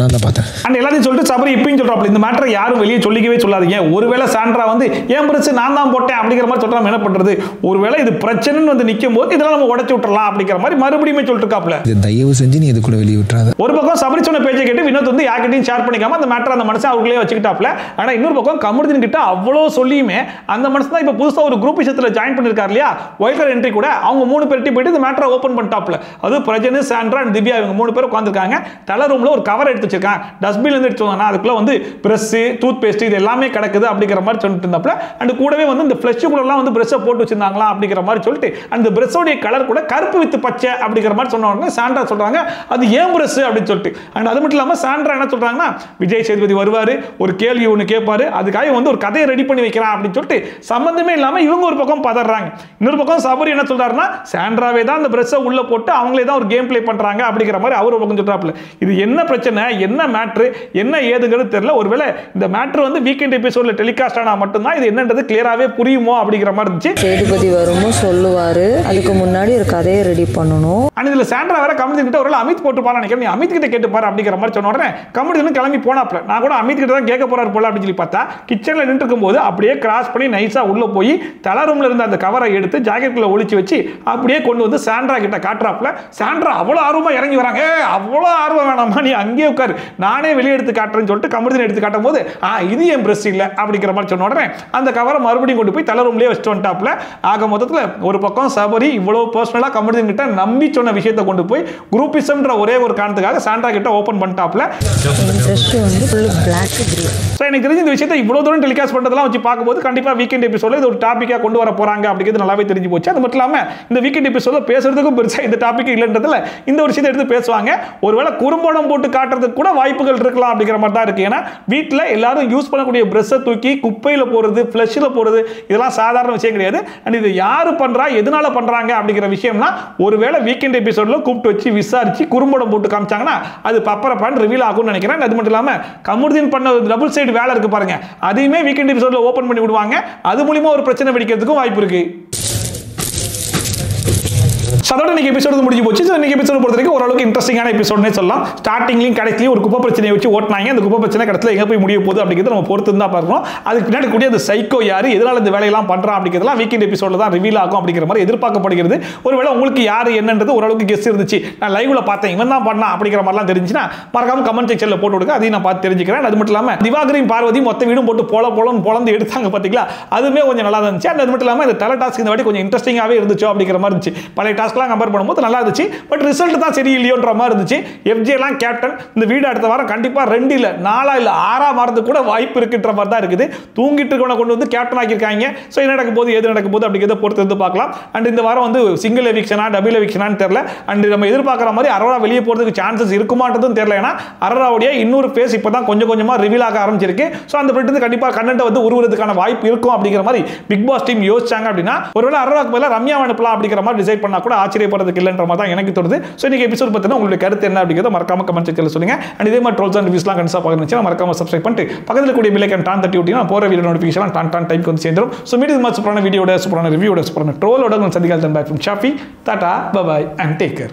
நான் தான் பார்த்தேன். அண்ட் எல்லாத்தையும் சொல்லிட்டு சபரி இப்பயும் சொல்றாப்ல, இந்த மேட்டரை யாரும் வெளியே சொல்லிக்கவே சொல்லாதீங்க, ஒருவேளை சாண்ட்ரா வந்து ஏன் பிரச்சனை நான் தான் போட்டேன் அப்படிங்கிற மாதிரி சொல்றாம என்ன பண்றது, ஒருவேளை இது பிரச்சனைன்னு வந்து நிக்கும் போது இதெல்லாம் நம்ம உடைச்சு விட்டுறலாம் அப்படிங்கிற மாதிரி மறுபடியும் சொல்லிட்டு இருக்காப்ல. தயவு செஞ்சு நீ இது கூட வெளியே விட்டுறாத. ஒரு பக்கம் சபரி சொன்ன பேச்சை கேட்டு வினோத் வந்து யார்கிட்டையும் ஷேர் பண்ணிக்காம அந்த மேட்டர் அந்த மனுஷன் அவங்களே வச்சுக்கிட்டாப்ல. ஆனா இன்னொரு பக்கம் கமருதீன் கிட்ட அவ்வளோ சொல்லியுமே அந்த மனுஷன் தான் இப்ப புதுசா ஒரு குரூப் விஷயத்துல ஜாயின் பண்ணிருக்காரு இல்லையா, வைல்ட் கார்டு என்ட்ரி கூட அவங்க 3 பேர்ட்டி போயிட்டு இந்த மேட்டரை ஓபன் பண்ணிட்டாப்ல. அது பிரஜன், சாண்ட்ரா அண்ட் திவ்யா இவங்க 3 பேர் உட்கார்ந்திருக்காங்க. தலை ரூம்ல ஒரு கவர் எடுத்து வச்சிருக்காங்க, டஸ்ட்பின்ல இருந்து எடுத்து வந்தானா அதுக்குள்ள வந்து பிரஷ், டூத் பேஸ்ட் இது எல்லாமே கிடக்குது அப்படிங்கிற மாதிரி சொல்லிட்டு இருந்தாப்ல. அண்ட் கூடவே வந்து இந்த ஃப்ளஷ் கூட எல்லாம் வந்து பிரஷ் போட்டு வச்சிருந்தாங்களா அப்படிங்கிற மாதிரி சொல்லிட்டு அந்த பிரஷோட கலர் கூட கருப்பு வித் பச்சை அப்படிங்கிற மாதிரி சொன்ன உடனே சாண்ட்ரா சொல்றாங்க அது ஏன் பிரஷ் அப்படின்னு சொல்லிட்டு. அண்ட் அது மட்டும் இல்லாம சாண்ட்ரா என்ன சொல்றாங்கன்னா, விஜய் சேதுபதி வருவாரு, ஒரு கேள்வி ஒன்று கேட்பாரு, அதுக்காக வந்து ஒரு கதையை ரெடி பண்ணி வைக்கிறான் அப்படின்னு சொல்லிட்டு சம்பந்தமே இல்லாம இவங்க ஒரு பக்கம் பதறாங்க. இன்னொரு பக்கம் சபரி என்ன சொல்றாருன்னா, சாண்ட்ராவே தான் அந்த பிரஷை உள்ள போட்டு அவங்களே தான் ஒரு கேம் பிளே பண்றாங்க அப்படிங்கிற மாதிரி அவர் ஒரு பக்கம் சொல்றாப்ல. இது என்ன பிரச்சனை, என்ன மேட்ரு, என்ன ஏதுங்கிறது தெரியல. ஒருவேளை இந்த மேட்ரு வந்து வீக்கெண்ட் எபிசோட்ல டெலிகாஸ்ட் ஆனா மட்டும்தான் இது என்னன்றது கிளியராவே புரியுமோ அப்படிங்கிற மாதிரி இருந்துச்சு. சேதுபதி வருமோ சொல்லுவாரு, அதுக்கு முன்னாடி ஒரு கதையை ரெடி பண்ணணும். அண்ட் இதுல சாண்ட்ரா வேற கமருதீன் கிட்ட ஒருவேளை அமித் போட்டு பாரு நினைக்கிறேன், நீ அமித் கிட்ட கேட்டு பாரு அப்படிங்கிற மாதிரி சொன்ன உடனே கமருதீன் கிளம்பி போனாப்ல. நான் கூட அமித் கிட்ட தான் கேட்க போறாரு போல அப்படின்னு சொல்லி பார்த்தா கிச்சன்ல நின்று இருக்கும்போது அப்படியே கிராஸ் பண்ணி நைஸா உள்ள போய் தலை ரூம்ல இருந்த அந்த கவரை எடுத்து ஜாக்கெட்குள்ள ஒளிச்சு வச்சு அப்படியே கொண்டு வந்து சாண்ட்ரா கிட்ட காட்டுறாப்ல. சாண்ட்ரா அவ்வளவு ஆர்வமா இறங்கி வராங்க. அவ்வளவு ஆர்வம் வேணாமா, நீ அங்கேயே உட்காரு, நானே வெளியே எடுத்து காட்டுறேன்னு சொல்லிட்டு கமருதீன் எடுத்து காட்டும் போது இது என் பிரஷ் இல்ல அப்படிங்கிற மாதிரி சொன்ன உடனே அந்த கவரை மறுபடியும் கொண்டு போய் தலை ரூம்லயே வச்சுட்டு வந்துட்டாப்ல. ஆக மொத்தத்துல ஒரு பக்கம் சபரி இவ்வளவு பர்சனலா கமருதீன் கிட்ட நம்பி சொன்ன விஷயத்தை கொண்டு போய் குரூப்பிசம்ன்ற ஒரே ஒரு காரணத்துக்காக சாண்ட்ரா கிட்ட ஓபன் பண்ணிட்டாப்ல. எனக்கு தெரிஞ்ச இந்த விஷயத்தை இவ்வளவு தூரம் டெலிகாஸ்ட் பண்றதெல்லாம் வச்சு பார்க்கும்போது கண்டிப்பா வீக்கெண்ட் எபிசோட்ல இது ஒரு டாபிக்கா கொண்டு வர போறாங்க அப்படிங்கிறது நல்லாவே தெரிஞ்சு போச்சு. அது மட்டும் இல்லாம இந்த வீக்கெண்ட் எபிசோட்ல பேசுறதுக்கும் பெருசா இந்த டாபிக் இல்லன்றதுல இந்த ஒரு விஷயத்தை எடுத்து பேசுவாங்க. ஒருவேளை குறும்படம் போட்டு காட்டுறதுக்கு கூட வாய்ப்புகள் இருக்கலாம் அப்படிங்கிற மாதிரி தான் இருக்கு. ஏன்னா வீட்டில் எல்லாரும் யூஸ் பண்ணக்கூடிய பிரஷை தூக்கி குப்பையில போடுறது, ஃப்ளஷ்ல போடுறது இதெல்லாம் சாதாரண விஷயம் கிடையாது. அண்ட் இது யாரு பண்றா, எதனால பண்றாங்க அப்படிங்கிற விஷயம்னா ஒருவேளை வீக்கெண்ட் எபிசோட்ல கூப்பிட்டு வச்சு விசாரிச்சு குறும்படம் போட்டு காமிச்சாங்கன்னா அது பப்பரப்பான் ரிவீல் ஆகும்னு நினைக்கிறேன். அது மட்டும் இல்லாம கமருதீன் பண்ண டபுள் சைடு வேலை இருக்கு பாருங்க, அதையுமே வீக்கெண்ட் எபிசோட்ல ஓபன் பண்ணி விடுவாங்க. அது மூலமா ஒரு பிரச்சனை வெடிக்கிறதுக்கும் வாய்ப்பு இருக்கு. அதோட இன்னைக்கு எபிசோடு முடிஞ்சு போச்சு. இன்னைக்கு எபிசோடு பொறுத்த வரைக்கும் ஓரளவுக்கு இன்ட்ரெஸ்டிங்கான எபிசோட்னே சொல்லலாம். ஸ்டார்டிங்லையும் கடைசிலையும் ஒரு குப்பை பிரச்சனையை வச்சு ஓட்டினாங்க. அந்த குப்பை பிரச்சனை கடைசியில் எங்கே போய் முடிய போகுது அப்படிங்கிறது நம்ம பொறுத்து தான் பார்க்கணும். அதுக்கு பின்னாடி கூடிய அந்த சைக்கோ யாரு, எதனால இந்த வேலையெல்லாம் பண்றான் அப்படிங்கிறதுலாம் வீக்கெண்ட் எபிசோட்ல தான் ரிவீல் ஆகும் அப்படிங்கிற மாதிரி எதிர்பார்க்கப்படுகிறது. ஒருவேளை உங்களுக்கு யாரு என்னன்றது ஓரளவுக்கு கெஸ் இருந்துச்சு, நான் லைவ்ல பார்த்தேன் இவன் தான் பண்ணா அப்படிங்கிற மாதிரிலாம் தெரிஞ்சுன்னா மறக்காம கமெண்ட் செக்ஷன்ல போட்டு விடுங்க, அதையும் நான் பார்த்து தெரிஞ்சுக்கிறேன். அது மட்டும் இல்லாம திவாகரையும் பார்வதி மொத்த வீடும் போட்டு பொலந்து எடுத்தாங்க பார்த்தீங்களா, அதுவுமே கொஞ்சம் நல்லா இருந்துச்சு. அது மட்டும் இல்லாம இந்த தலை டாஸ்க் இந்த வாட்டி கொஞ்சம் இன்ட்ரெஸ்டிங்காகவே இருந்துச்சோ அப்படிங்கிற மாதிரி இருந்துச்சு. பழைய டாஸ்க் டாஸ்க்லாம் கம்பேர் பண்ணும்போது நல்லா இருந்துச்சு. பட் ரிசல்ட் தான் சரியில்லையோன்ற மாதிரி இருந்துச்சு. எஃப்ஜேலாம் கேப்டன். இந்த வீடு அடுத்த வாரம் கண்டிப்பா 2 இல்ல 4 இல்ல 6 மாறதுக்கு கூட வாய்ப்பு இருக்குன்ற மாதிரி தான் இருக்குது. தூங்கிட்டு இருக்கவனை கொண்டு வந்து கேப்டன் ஆக்கியிருக்காங்க. ஸோ என்ன நடக்க போது எது நடக்க போது அப்படிங்கிறத பொறுத்து வந்து பார்க்கலாம். அண்ட் இந்த வாரம் வந்து சிங்கிள் எவிக்ஷனா டபுள் எவிக்ஷனான்னு தெரியல. அண்ட் நம்ம எதிர்பார்க்குற மாதிரி அரோரா வெளியே போகிறதுக்கு சான்சஸ் இருக்குமான்றதும் தெரியல. ஏன்னா அரோராவுடைய இன்னொரு ஃபேஸ் இப்போ தான் கொஞ்சம் கொஞ்சமாக ரிவீல் ஆக ஆரம்பிச்சிருக்கு. ஸோ அந்த பிரிட்டு கண்டிப்பாக கண்டென்ட் வந்து உருவதுக்கான வாய்ப்பு இருக்கும் அப்படிங்கிற மாதிரி பிக் பாஸ் டீம் யோசிச்சாங்க அப்படின்னா ஒருவேளை அரோராக்கு பதிலாக ரம்யா அனுப்பலாம் அப்படிங்கிற மாதிரி டிசைட் பண்ணா கூட ஆச்சரியப்படுறதுக்கு இல்லைன்ற மாதிரி தான் எனக்கு தோணுது. ஸோ இன்னைக்கு எபிசோட் பற்றினா உங்களுடைய கருத்து என்ன அப்படிங்கிறத மறக்காம கமெண்ட் செக்ஷனில் சொல்லுங்க. அண்ட் இதே மாதிரி ட்ரோல்ஸ் அண்ட் ரிவ்யூஸ்லாம் கண்டிப்பாக பார்க்கணும் மறக்காம சப்ஸ்கிரைப் பண்ணிட்டு பக்கத்தில் கூடிய பெல் ஐகான் டான் தட்டி விட்டீங்கன்னா போகிற வீடியோ நோட்டிஃபிகேஷன் டான் டைம்க்கு வந்து சேர்ந்துடும். ஸோ மீண்டும் சூப்பரான வீடியோட சூப்பரான ரிவ்யூட சூப்பரான ட்ரோலோட உங்கள் சந்திக்கால் back from Shafi. Tata bye and take care.